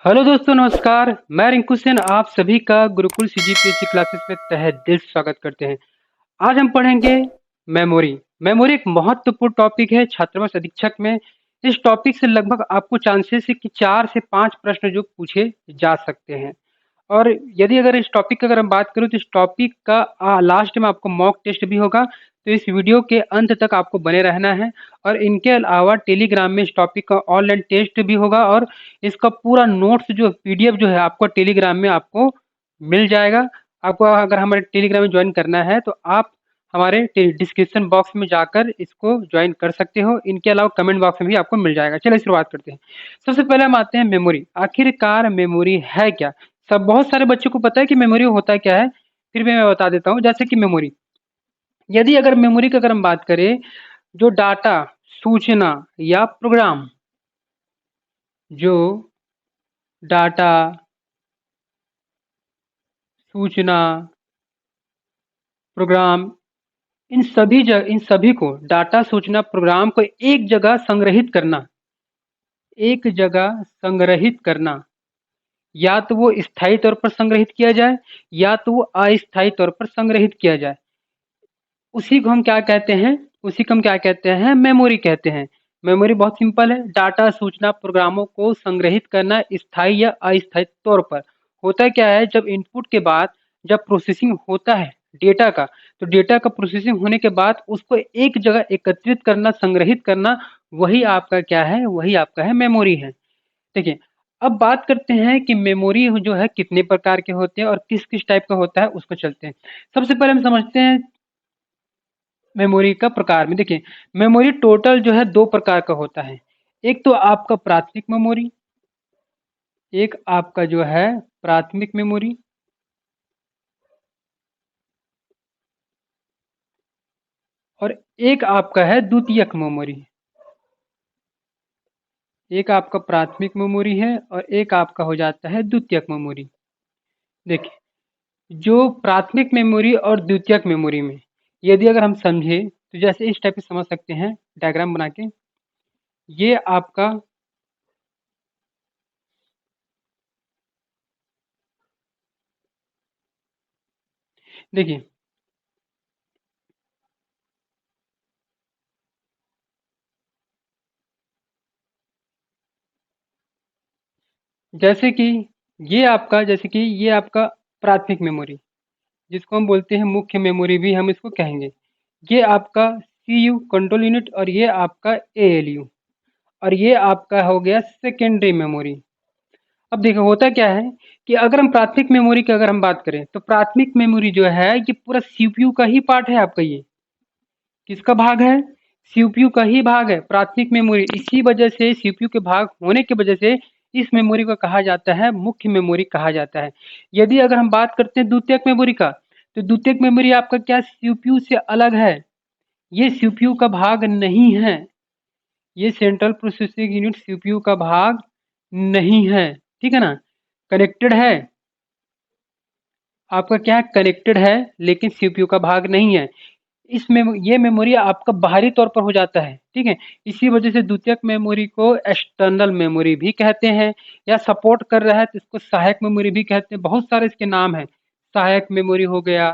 Hello दोस्तों, नमस्कार। मैं रिंकू सेन आप सभी का गुरुकुल सीजीपीएससी क्लासेस में तहे दिल से स्वागत करते हैं। आज हम पढ़ेंगे मेमोरी। मेमोरी एक महत्वपूर्ण टॉपिक है छात्रावास अधीक्षक में। इस टॉपिक से लगभग आपको चांसेस है कि 4 से 5 प्रश्न जो पूछे जा सकते हैं। और यदि अगर इस टॉपिक की अगर हम बात करूँ तो इस टॉपिक का लास्ट में आपको मॉक टेस्ट भी होगा। तो इस वीडियो के अंत तक आपको बने रहना है। और इनके अलावा टेलीग्राम में इस टॉपिक का ऑनलाइन टेस्ट भी होगा और इसका पूरा नोट्स जो पीडीएफ जो है आपको टेलीग्राम में आपको मिल जाएगा। आपको अगर हमारे टेलीग्राम में ज्वाइन करना है तो आप हमारे डिस्क्रिप्शन बॉक्स में जाकर इसको ज्वाइन कर सकते हो। इनके अलावा कमेंट बॉक्स में भी आपको मिल जाएगा। चलिए शुरुआत करते हैं। सबसे पहले हम आते हैं मेमोरी। आखिरकार मेमोरी है क्या? सब बहुत सारे बच्चों को पता है कि मेमोरी होता क्या है, फिर भी मैं बता देता हूँ। जैसे कि मेमोरी, यदि अगर मेमोरी की अगर हम बात करें, जो डाटा, सूचना या प्रोग्राम, जो डाटा, सूचना, प्रोग्राम, इन सभी को, डाटा, सूचना, प्रोग्राम को एक जगह संग्रहित करना, एक जगह संग्रहित करना, या तो वो स्थायी तौर पर संग्रहित किया जाए या तो वो अस्थायी तौर पर संग्रहित किया जाए, उसी को हम क्या कहते हैं? उसी को हम क्या कहते हैं? मेमोरी कहते हैं। मेमोरी बहुत सिंपल है, डाटा, सूचना, प्रोग्रामों को संग्रहित करना स्थायी या अस्थायी तौर पर। होता क्या है, जब इनपुट के बाद जब प्रोसेसिंग होता है डेटा का, तो डेटा का प्रोसेसिंग होने के बाद उसको एक जगह एकत्रित करना, संग्रहित करना, वही आपका क्या है? वही आपका है मेमोरी है। देखिए, अब बात करते हैं कि मेमोरी जो है कितने प्रकार के होते हैं और किस किस टाइप का होता है, उसको चलते हैं। सबसे पहले हम समझते हैं मेमोरी का प्रकार में। देखिए, मेमोरी टोटल जो है 2 प्रकार का होता है। एक तो आपका प्राथमिक मेमोरी, एक आपका जो है प्राथमिक मेमोरी, और एक आपका है द्वितीयक मेमोरी। एक आपका प्राथमिक मेमोरी है और एक आपका हो जाता है द्वितीयक मेमोरी। देखिए, जो प्राथमिक मेमोरी और द्वितीयक मेमोरी में यदि अगर हम समझे तो जैसे इस टाइप से समझ सकते हैं, डायग्राम बना के। ये आपका, देखिए, जैसे कि ये आपका प्राथमिक मेमोरी, जिसको हम बोलते हैं मुख्य मेमोरी भी हम इसको कहेंगे। ये आपका सीयू कंट्रोल यूनिट और ये आपका एएलयू, और ये आपका हो गया सेकेंडरी मेमोरी। अब देखो होता क्या है कि अगर हम प्राथमिक मेमोरी की अगर हम बात करें तो प्राथमिक मेमोरी जो है ये पूरा सीपीयू का ही पार्ट है आपका। ये किसका भाग है? सीपीयू का ही भाग है प्राथमिक मेमोरी। इसी वजह से सीपीयू के भाग होने की वजह से इस मेमोरी को कहा जाता है मुख्य मेमोरी कहा जाता है। यदि अगर हम बात करते हैं द्वितीयक मेमोरी का, तो द्वितीयक मेमोरी आपका क्या सीपीयू से अलग है। ये सीपीयू का भाग नहीं है। ये सेंट्रल प्रोसेसिंग यूनिट सीपीयू का भाग नहीं है। ठीक है ना? कनेक्टेड है, आपका क्या है? कनेक्टेड है, लेकिन सीपीयू का भाग नहीं है। इसमें ये मेमोरी आपका बाहरी तौर पर हो जाता है। ठीक है? इसी वजह से द्वितीयक मेमोरी को एक्सटर्नल मेमोरी भी कहते हैं, या सपोर्ट कर रहा है तो इसको सहायक मेमोरी भी कहते हैं। बहुत सारे इसके नाम हैं। सहायक मेमोरी हो गया,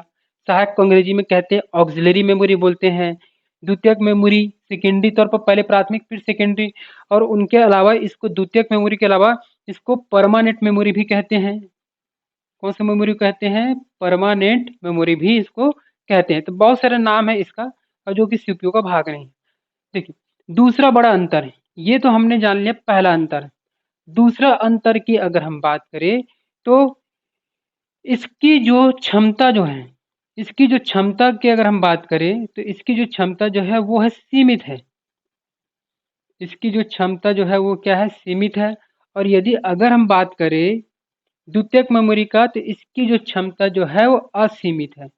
सहायक को अंग्रेजी में कहते हैं ऑक्सिलरी मेमोरी बोलते हैं। द्वितीयक मेमोरी सेकेंडरी तौर पर, पहले प्राथमिक फिर सेकेंडरी। और उनके अलावा इसको द्वितीयक मेमोरी के अलावा इसको परमानेंट मेमोरी भी कहते हैं। कौन सा मेमोरी कहते हैं? परमानेंट मेमोरी भी इसको कहते हैं। तो बहुत सारे नाम है इसका, और जो कि सीपीयू का भाग नहीं। देखिए, दूसरा बड़ा अंतर है, ये तो हमने जान लिया पहला अंतर। दूसरा अंतर की अगर हम बात करें तो इसकी जो क्षमता जो है, इसकी जो क्षमता की अगर हम बात करें तो इसकी जो क्षमता जो है वो है सीमित है। इसकी जो क्षमता जो है वो क्या है? सीमित है। और यदि अगर हम बात करें द्वितीयक मेमोरी का, तो इसकी जो क्षमता जो है वो असीमित है।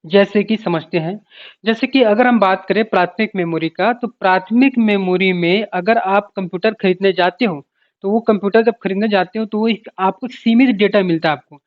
जैसे कि समझते हैं, जैसे कि अगर हम बात करें प्राथमिक मेमोरी का, तो प्राथमिक मेमोरी में अगर आप कंप्यूटर खरीदने जाते हो, तो वो कंप्यूटर जब खरीदने जाते हो तो वो आपको सीमित डेटा मिलता है आपको।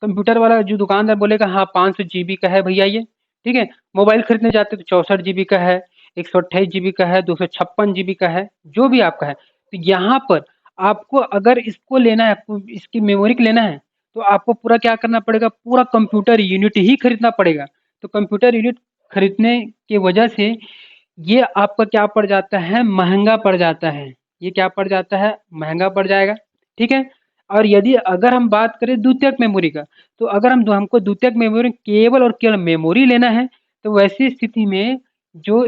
कंप्यूटर वाला जो दुकानदार बोलेगा हाँ 500 जीबी का है भैया ये। ठीक है? मोबाइल खरीदने जाते हो तो 64 जीबी का है, 128 जीबी का है, 256 जीबी का है, जो भी आपका है। तो यहाँ पर आपको अगर इसको लेना है, आपको इसकी मेमोरी को लेना है, तो आपको पूरा क्या करना पड़ेगा, पूरा कंप्यूटर यूनिट ही खरीदना पड़ेगा। तो कंप्यूटर यूनिट खरीदने की वजह से ये आपका क्या पड़ जाता है, महंगा पड़ जाता है। ये क्या पड़ जाता है, महंगा पड़ जाएगा। ठीक है। और यदि अगर हम बात करें द्वितीयक मेमोरी का, तो अगर हमको द्वितीयक मेमोरी केवल और केवल मेमोरी लेना है, तो वैसी स्थिति में जो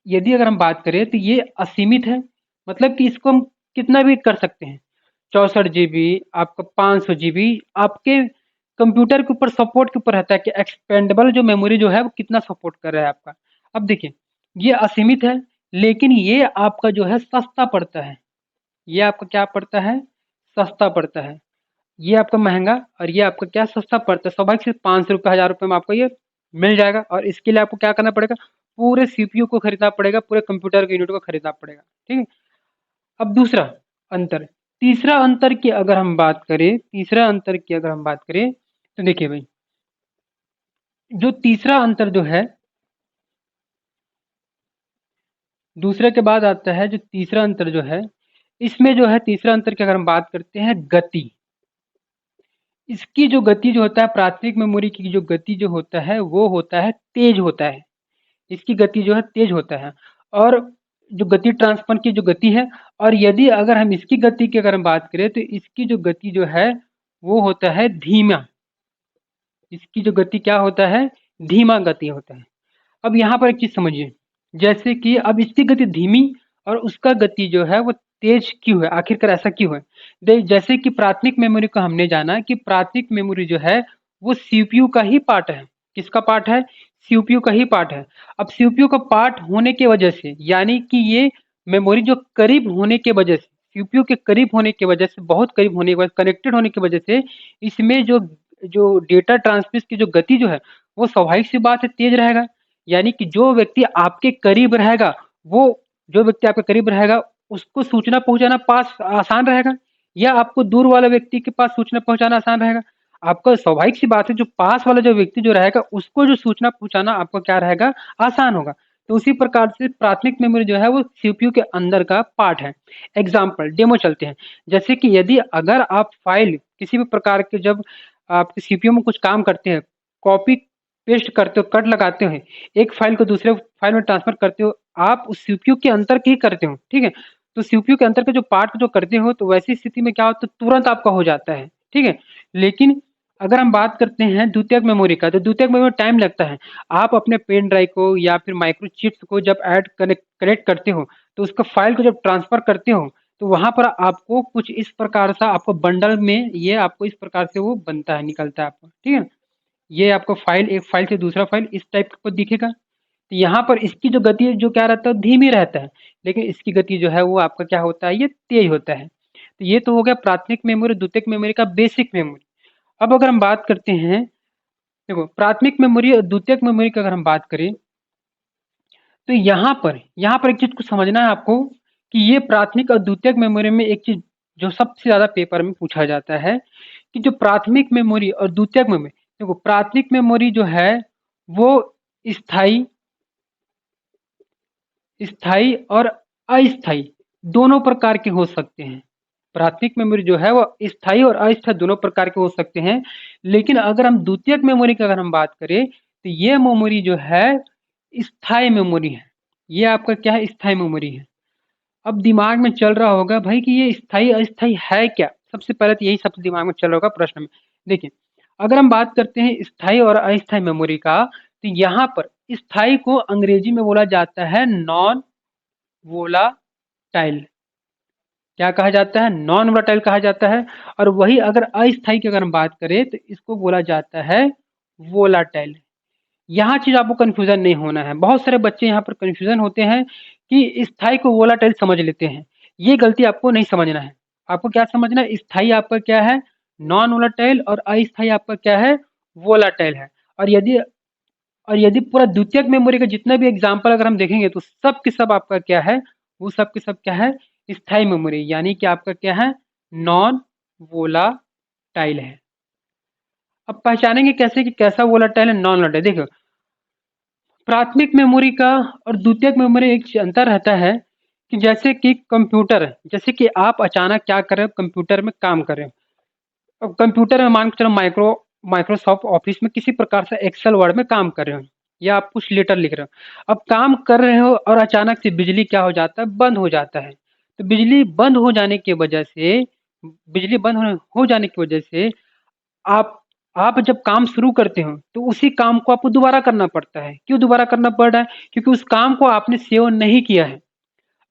यदि अगर हम बात करें तो ये असीमित है। मतलब कि इसको हम कितना भी कर सकते हैं, 64 GB, आपका 500 GB, आपके कंप्यूटर के ऊपर, सपोर्ट के ऊपर रहता है कि एक्सपेंडेबल जो मेमोरी जो है वो कितना सपोर्ट कर रहा है आपका। अब देखिए, ये असीमित है, लेकिन ये आपका जो है सस्ता पड़ता है। ये आपका क्या पड़ता है, सस्ता पड़ता है। ये आपका महंगा और ये आपका क्या सस्ता पड़ता है। स्वाभाविक से 500 रुपये, 1000 रुपये में आपको ये मिल जाएगा। और इसके लिए आपको क्या करना पड़ेगा, पूरे सीपीयू को खरीदना पड़ेगा, पूरे कंप्यूटर के यूनिट को खरीदना पड़ेगा। ठीक है। अब दूसरा अंतर, तीसरा अंतर की अगर हम बात करें, तीसरा अंतर की अगर हम बात करें, तो देखिए भाई, जो तीसरा अंतर जो है, दूसरे के बाद आता है जो तीसरा अंतर जो है, इसमें जो है तीसरा अंतर की अगर हम बात करते हैं, गति। इसकी जो गति जो होता है, प्राथमिक मेमोरी की जो गति जो होता है वो होता है तेज होता है। इसकी गति जो है तेज होता है। और जो गति ट्रांसफर की जो गति है, और यदि अगर हम इसकी गति की अगर हम बात करें, तो इसकी जो गति जो है वो होता है धीमा। इसकी जो गति क्या होता है, धीमा गति होता है। अब यहाँ पर एक चीज समझिए, जैसे कि अब इसकी गति धीमी और उसका गति जो है वो तेज क्यों है, आखिरकार ऐसा क्यों है। जैसे कि प्राथमिक मेमोरी को हमने जाना कि प्राथमिक मेमोरी जो है वो सीपीयू का ही पार्ट है। किसका पार्ट है, सीपीयू का ही पार्ट है। अब सीपीयू का पार्ट होने की वजह से, यानी कि ये मेमोरी जो करीब होने के वजह से, सीपीयू के करीब होने की वजह से, बहुत करीब होने की वजह, कनेक्टेड होने की वजह से, इसमें जो जो डेटा ट्रांसमिट की जो गति जो है वो स्वाभाविक सी बात है तेज रहेगा। यानी कि जो व्यक्ति आपके करीब रहेगा, वो जो व्यक्ति आपके करीब रहेगा उसको सूचना पहुंचाना पास आसान रहेगा, या आपको दूर वाले व्यक्ति के पास सूचना पहुंचाना आसान रहेगा। आपका स्वाभाविक सी बात है, जो पास वाला जो व्यक्ति जो रहेगा उसको जो सूचना पहुंचाना आपको क्या रहेगा, आसान होगा। तो उसी प्रकार से प्राथमिक मेमोरी जो है वो सीपीयू के अंदर का पार्ट है। एग्जाम्पल डेमो चलते हैं। जैसे कि यदि अगर आप फाइल किसी भी प्रकार के, जब आप सीपीयू में कुछ काम करते हैं, कॉपी पेस्ट करते हो, कट लगाते हो, एक फाइल को दूसरे फाइल में ट्रांसफर करते हो, आप उस सीपीयू के अंतर की करते हो। ठीक है। तो सीपीयू के अंतर के जो पार्ट जो करते हो, तो वैसी स्थिति में क्या होता है, तुरंत आपका हो जाता है। ठीक है। लेकिन अगर हम बात करते हैं द्वितीयक मेमोरी का, तो द्वितीयक मेमोरी में टाइम लगता है। आप अपने पेन ड्राइव को या फिर माइक्रो चिप्स को जब ऐड कनेक्ट करते हो, तो उसका फाइल को जब ट्रांसफर करते हो, तो वहां पर आपको कुछ इस प्रकार सा आपको बंडल में ये आपको इस प्रकार से वो बनता है, निकलता है आपको। ठीक है। ये आपको फाइल, एक फाइल से दूसरा फाइल इस टाइप का दिखेगा। तो यहाँ पर इसकी जो गति जो क्या रहता है, धीमी रहता है, लेकिन इसकी गति जो है वो आपका क्या होता है, ये तेज होता है। तो ये तो हो गया प्राथमिक मेमोरी द्वितीयक मेमोरी का बेसिक मेमोरी। अब अगर हम बात करते हैं, देखो प्राथमिक मेमोरी और द्वितीयक मेमोरी की अगर हम बात करें, तो यहाँ पर एक चीज को समझना है आपको, कि ये प्राथमिक और द्वितीयक मेमोरी में एक चीज जो सबसे ज्यादा पेपर में पूछा जाता है, कि जो प्राथमिक मेमोरी और द्वितीयक मेमोरी, देखो प्राथमिक मेमोरी जो है वो स्थाई स्थाई और अस्थाई दोनों प्रकार के हो सकते हैं। प्राथमिक मेमोरी जो है वो स्थाई और अस्थाई दोनों प्रकार के हो सकते हैं। लेकिन अगर हम द्वितीयक मेमोरी की अगर हम बात करें, तो ये मेमोरी जो है स्थाई मेमोरी है। ये आपका क्या है, स्थाई मेमोरी है। अब दिमाग में चल रहा होगा भाई कि ये स्थाई अस्थाई है क्या, सबसे पहले तो यही सबसे दिमाग में चल रहा होगा प्रश्न में। देखिए, अगर हम बात करते हैं स्थाई और अस्थाई मेमोरी का, तो यहाँ पर स्थाई को अंग्रेजी में बोला जाता है नॉन वोलाटाइल। क्या कहा जाता है, नॉन वोलाटाइल कहा जाता है। और वही अगर अस्थाई की अगर हम बात करें, तो इसको बोला जाता है वोलाटाइल। यहाँ चीज आपको कंफ्यूजन नहीं होना है। बहुत सारे बच्चे यहाँ पर कंफ्यूजन होते हैं कि स्थाई को वोलाटाइल समझ लेते हैं। ये गलती आपको नहीं समझना है। आपको क्या समझना है, स्थाई आपका क्या है, नॉन वोलाटाइल, और अस्थाई आपका क्या है, वोलाटाइल है। और यदि पूरा द्वितीयक मेमोरी का जितना भी एग्जाम्पल अगर हम देखेंगे, तो सब के सब आपका क्या है, वो सब के सब क्या है, स्थाई मेमोरी, यानी कि आपका क्या है, नॉन वोलाटाइल है। अब पहचानेंगे कैसे कि कैसा वोलाटाइल है, नॉन वोलाटाइल। देखो, प्राथमिक मेमोरी का और द्वितीयक मेमोरी एक अंतर रहता है कि जैसे कि आप अचानक क्या कर रहे हो, कंप्यूटर में काम कर रहे हो। अब कंप्यूटर में मान के चलो माइक्रोसॉफ्ट ऑफिस में किसी प्रकार से एक्सेल वर्ड में काम कर रहे हो, या आप कुछ लेटर लिख रहे हो। अब काम कर रहे हो और अचानक से बिजली क्या हो जाता है, बंद हो जाता है। तो बिजली बंद हो जाने की वजह से आप आप जब काम शुरू करते हो तो उसी काम को आपको दोबारा करना पड़ता है। क्यों दोबारा करना पड़ रहा है? क्योंकि उस काम को आपने सेव नहीं किया है।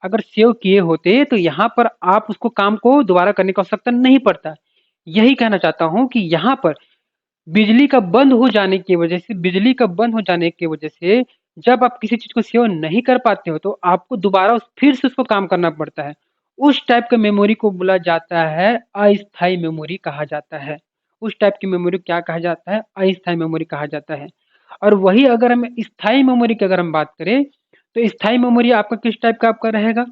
अगर सेव किए होते तो यहाँ पर आप उसको काम को दोबारा करने की आवश्यकता नहीं पड़ता। यही कहना चाहता हूँ कि यहाँ पर बिजली का बंद हो जाने की वजह से जब आप किसी चीज को सेव नहीं कर पाते हो तो आपको दोबारा फिर से उसको काम करना पड़ता है। उस टाइप के मेमोरी को बोला जाता है अस्थायी मेमोरी कहा जाता है। उस टाइप की मेमोरी क्या कहा जाता है? अस्थायी मेमोरी कहा जाता है। और वही अगर हम स्थायी मेमोरी की अगर हम बात करें तो स्थायी मेमोरी आपका किस टाइप का आपका रहेगा?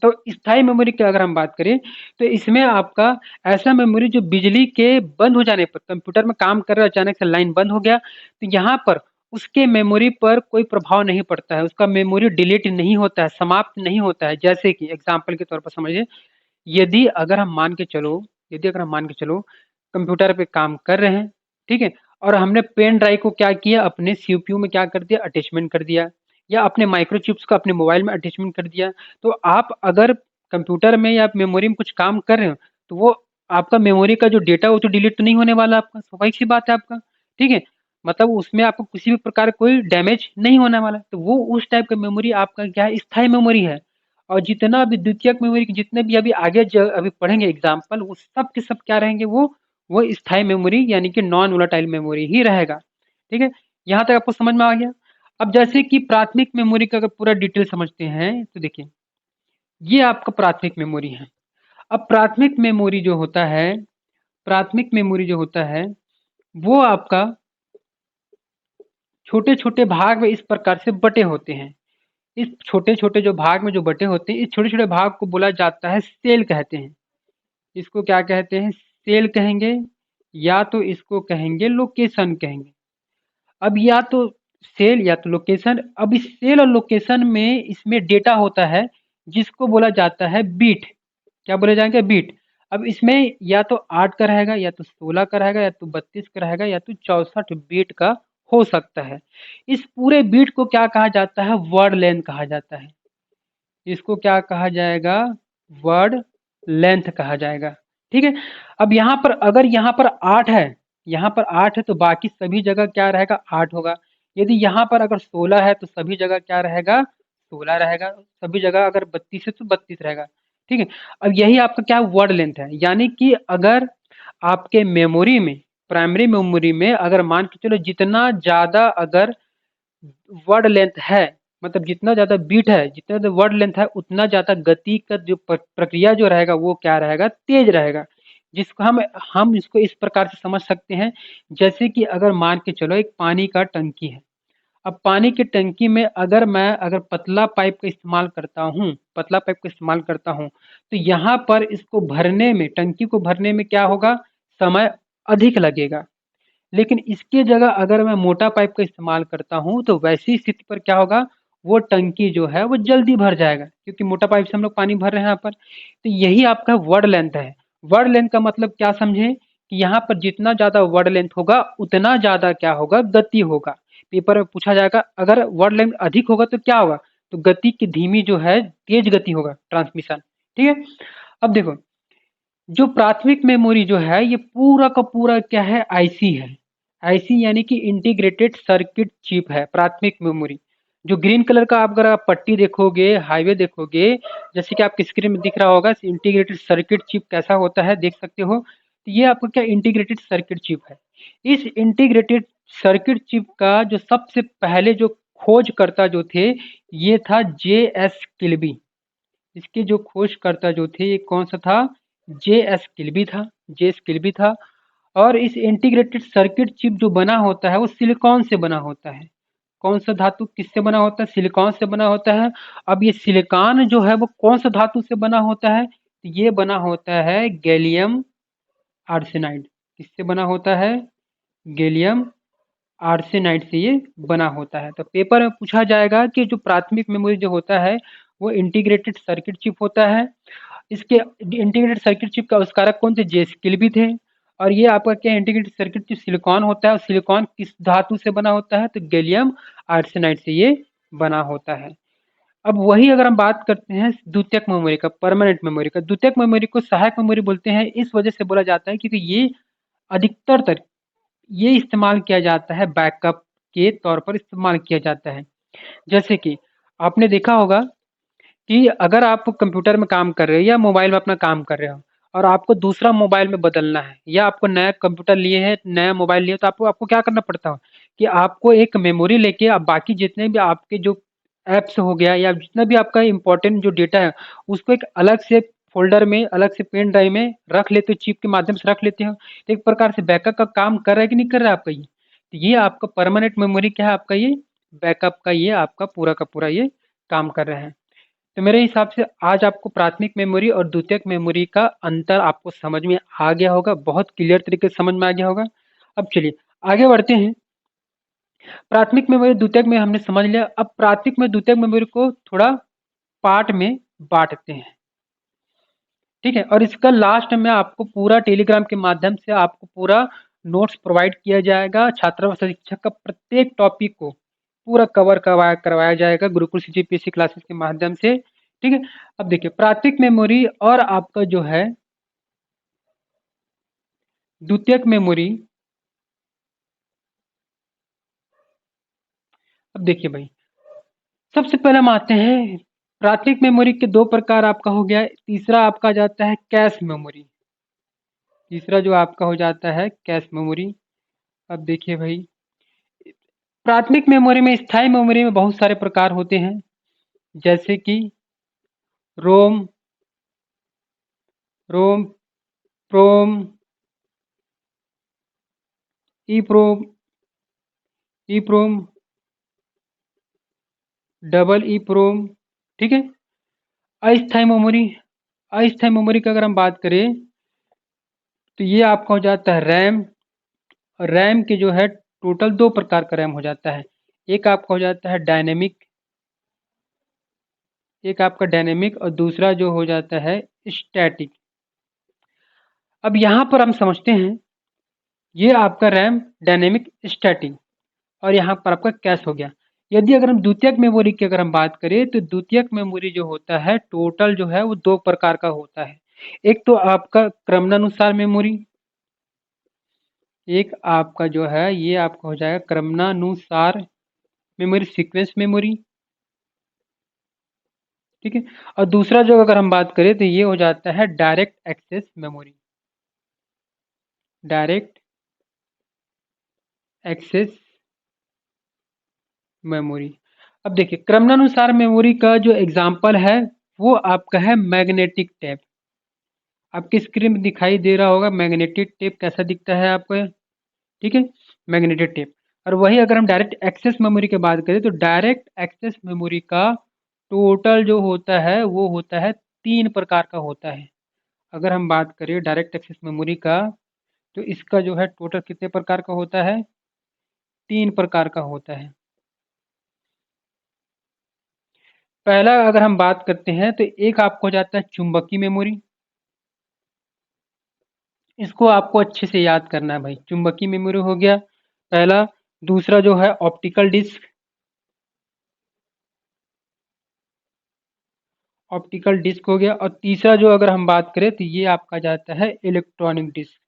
तो स्थायी मेमोरी की अगर हम बात करें तो इसमें आपका ऐसा मेमोरी जो बिजली के बंद हो जाने पर कंप्यूटर में काम कर रहा है, अचानक से लाइन बंद हो गया तो यहाँ पर उसके मेमोरी पर कोई प्रभाव नहीं पड़ता है, उसका मेमोरी डिलीट नहीं होता है, समाप्त नहीं होता है। जैसे कि एग्जाम्पल के तौर पर समझिए, यदि अगर हम मान के चलो यदि अगर हम मान के चलो कंप्यूटर पे काम कर रहे हैं, ठीक है, और हमने पेन ड्राइव को क्या किया, अपने सीपीयू में क्या कर दिया, अटैचमेंट कर दिया, या अपने माइक्रोचिप्स को अपने मोबाइल में अटैचमेंट कर दिया। तो आप अगर कंप्यूटर में या मेमोरी में कुछ काम कर रहे हो तो वो आपका मेमोरी का जो डेटा वो तो डिलीट तो नहीं होने वाला आपका, स्वाभाविक सी बात है आपका, ठीक है। मतलब उसमें आपको किसी भी प्रकार कोई डैमेज नहीं होने वाला, तो वो उस टाइप का मेमोरी आपका क्या है, स्थायी मेमोरी है। और जितना भी द्वितीयक मेमोरी के जितने भी अभी आगे अभी पढ़ेंगे एग्जाम्पल, वो सब के सब क्या रहेंगे, वो स्थायी मेमोरी यानी कि नॉन वोलाटाइल मेमोरी ही रहेगा। ठीक है, यहाँ तक आपको समझ में आ गया। अब जैसे कि प्राथमिक मेमोरी का अगर पूरा डिटेल समझते हैं तो देखिए, ये आपका प्राथमिक मेमोरी है। अब प्राथमिक मेमोरी जो होता है वो आपका छोटे छोटे भाग में इस प्रकार से बटे होते हैं। इस छोटे छोटे जो भाग में जो बटे होते हैं, इस छोटे छोटे भाग को बोला जाता है सेल कहते हैं। इसको क्या कहते हैं? सेल कहेंगे, या तो इसको कहेंगे लोकेशन कहेंगे। अब या तो सेल या तो लोकेशन। अब इस सेल और लोकेशन में इसमें डेटा होता है जिसको बोला जाता है बीट। क्या बोले जाएंगे? बीट। अब इसमें या तो 8 का रहेगा, या तो 16 का रहेगा, या तो 32 का रहेगा, या तो 64 बीट का हो सकता है। इस पूरे बीट को क्या कहा जाता है? वर्ड लेंथ कहा जाता है। इसको क्या कहा जाएगा? वर्ड लेंथ कहा जाएगा। ठीक है। अब यहाँ पर अगर यहाँ पर 8 है तो बाकी सभी जगह क्या रहेगा? 8 होगा। यदि यहाँ पर अगर 16 है तो सभी जगह क्या रहेगा? 16 रहेगा। सभी जगह अगर 32 है तो 32 रहेगा। ठीक है। अब यही आपका क्या वर्ड लेंथ है, यानी कि अगर आपके मेमोरी में, प्राइमरी मेमोरी में अगर मान के चलो जितना ज्यादा अगर वर्ड लेंथ है, मतलब जितना ज्यादा बीट है, जितना ज्यादा वर्ड लेंथ है, उतना ज्यादा गति का जो प्रक्रिया जो रहेगा वो क्या रहेगा? तेज रहेगा। जिसको हम इसको इस प्रकार से समझ सकते हैं, जैसे कि अगर मान के चलो एक पानी का टंकी है। अब पानी की टंकी में अगर पतला पाइप का इस्तेमाल करता हूँ तो यहाँ पर इसको भरने में, टंकी को भरने में क्या होगा? समय अधिक लगेगा। लेकिन इसके जगह अगर मैं मोटा पाइप का इस्तेमाल करता हूँ तो वैसी स्थिति पर क्या होगा? वो टंकी जो है वो जल्दी भर जाएगा, क्योंकि मोटा पाइप से हम लोग पानी भर रहे हैं यहाँ पर। तो यही आपका वर्ड लेंथ है। वर्ड लेंथ का मतलब क्या समझे? कि यहाँ पर जितना ज्यादा वर्ड लेंथ होगा उतना ज्यादा क्या होगा? गति होगा। पेपर में पूछा जाएगा अगर वर्ड लेंथ अधिक होगा तो क्या होगा? तो गति की धीमी जो है तेज गति होगा, ट्रांसमिशन। ठीक है। अब देखो, जो प्राथमिक मेमोरी जो है ये पूरा का पूरा क्या है? आईसी है। आईसी यानी कि इंटीग्रेटेड सर्किट चिप है प्राथमिक मेमोरी। जो ग्रीन कलर का आप अगर आप पट्टी देखोगे, हाईवे देखोगे, जैसे कि आपकी स्क्रीन में दिख रहा होगा, इंटीग्रेटेड सर्किट चिप कैसा होता है देख सकते हो। तो ये आपको क्या इंटीग्रेटेड सर्किट चिप है। इस इंटीग्रेटेड सर्किट चिप का जो सबसे पहले जो खोजकर्ता जो थे, ये था जे एस किल्बी। इसके जो खोजकर्ता जो थे ये कौन सा था? जे एस किल्बी था। और इस इंटीग्रेटेड सर्किट चिप जो बना होता है वो सिलिकॉन से बना होता है। कौन सा धातु किससे बना होता है? सिलिकॉन से बना होता है। अब ये सिलिकॉन जो है वो कौन सा धातु से बना होता है? तो ये बना होता है गैलियम आर्सेनाइड। किससे बना होता है? गैलियम आर्सेनाइड से ये बना होता है। तो पेपर में पूछा जाएगा कि जो प्राथमिक मेमोरी जो होता है वो इंटीग्रेटेड सर्किट चिप होता है। इसके इंटीग्रेटेड सर्किट चिप का आविष्कारक कौन थे? जे स्किल्बी थे। और ये आपका क्या इंटीग्रेटेड सर्किट चिप सिलिकॉन होता है, और सिलिकॉन किस धातु से बना होता है? तो गैलियम आर्सेनाइड से ये बना होता है। अब वही अगर हम बात करते हैं द्वितीयक मेमोरी का, परमानेंट मेमोरी का, द्वितीयक मेमोरी को सहायक मेमोरी बोलते हैं, इस वजह से बोला जाता है क्योंकि ये अधिकतर तक ये इस्तेमाल किया जाता है, बैकअप के तौर पर इस्तेमाल किया जाता है। जैसे कि आपने देखा होगा कि अगर आप कंप्यूटर में काम कर रहे हो या मोबाइल में अपना काम कर रहे हो और आपको दूसरा मोबाइल में बदलना है, या आपको नया कंप्यूटर लिए है, नया मोबाइल लिए, तो आपको आपको क्या करना पड़ता है कि आपको एक मेमोरी लेके आप बाकी जितने भी आपके जो ऐप्स हो गया या जितना भी आपका इंपॉर्टेंट जो डेटा है उसको एक अलग से फोल्डर में, अलग से पेन ड्राइव में रख लेते हो, चिप के माध्यम से रख लेते हो। तो एक प्रकार से बैकअप का काम कर रहा है कि नहीं कर रहा है आपका ये? तो ये आपका परमानेंट मेमोरी क्या है? आपका ये बैकअप का ये आपका पूरा का पूरा ये काम कर रहे हैं। तो मेरे हिसाब से आज आपको प्राथमिक मेमोरी और द्वितीयक मेमोरी का अंतर आपको समझ में आ गया होगा, बहुत क्लियर तरीके से समझ में आ गया होगा। अब चलिए आगे बढ़ते हैं। प्राथमिक मेमोरी द्वितीयक में हमने समझ लिया, अब प्राथमिक में द्वितीयक मेमोरी को थोड़ा पार्ट में बांटते हैं, ठीक है। और इसका लास्ट में आपको पूरा टेलीग्राम के माध्यम से आपको पूरा नोट्स प्रोवाइड किया जाएगा, छात्र व शिक्षक का प्रत्येक टॉपिक को पूरा कवर करवाया जाएगा गुरुकुल सीजीपीएससी क्लासेस के माध्यम से, ठीक है। अब देखिए प्राथमिक मेमोरी और आपका जो है द्वितीयक मेमोरी, अब देखिए भाई सबसे पहले हम आते हैं प्राथमिक मेमोरी के दो प्रकार आपका हो गया, तीसरा आपका आ जाता है कैश मेमोरी। तीसरा जो आपका हो जाता है कैश मेमोरी। अब देखिए भाई प्राथमिक मेमोरी में, स्थायी मेमोरी में बहुत सारे प्रकार होते हैं, जैसे कि रोम, रोम, प्रोम, ईप्रोम, ईप्रोम, डबल ईप्रोम, ठीक है। अस्थायी मेमोरी, अस्थायी मेमोरी की अगर हम बात करें तो ये आपका हो जाता है रैम। रैम के जो है टोटल दो प्रकार का रैम हो जाता है, एक आपका हो जाता है डायनेमिक, एक आपका डायनेमिक और दूसरा जो हो जाता है स्टैटिक। अब यहाँ पर हम समझते हैं ये आपका रैम डायनेमिक स्टैटिक और यहाँ पर आपका कैश हो गया। यदि अगर हम द्वितीयक मेमोरी की अगर हम बात करें तो द्वितीयक मेमोरी जो होता है टोटल जो है वो दो प्रकार का होता है, एक तो आपका क्रमानुसार मेमोरी, एक आपका जो है ये आपका हो जाएगा क्रमानुसार मेमोरी, सीक्वेंस मेमोरी, ठीक है। और दूसरा जो अगर हम बात करें तो ये हो जाता है direct access memory, direct access memory. अब देखिए क्रमानुसार मेमोरी का जो एग्जाम्पल है वो आपका है मैग्नेटिक टेप। आपकी स्क्रीन में दिखाई दे रहा होगा मैग्नेटिक टेप कैसा दिखता है आपको, ठीक है, मैग्नेटिक टेप। और वही अगर हम डायरेक्ट एक्सेस मेमोरी की बात करें तो डायरेक्ट एक्सेस मेमोरी का टोटल जो होता है वो होता है तीन प्रकार का होता है। अगर हम बात करें डायरेक्ट एक्सेस मेमोरी का तो इसका जो है टोटल कितने प्रकार का होता है? तीन प्रकार का होता है। पहला अगर हम बात करते हैं तो एक आपको हो जाता है चुंबकीय मेमोरी, इसको आपको अच्छे से याद करना है भाई। चुंबकीय मेमोरी हो गया पहला, दूसरा जो है ऑप्टिकल डिस्क, ऑप्टिकल डिस्क हो गया, और तीसरा जो अगर हम बात करें तो ये आपका जाता है इलेक्ट्रॉनिक डिस्क,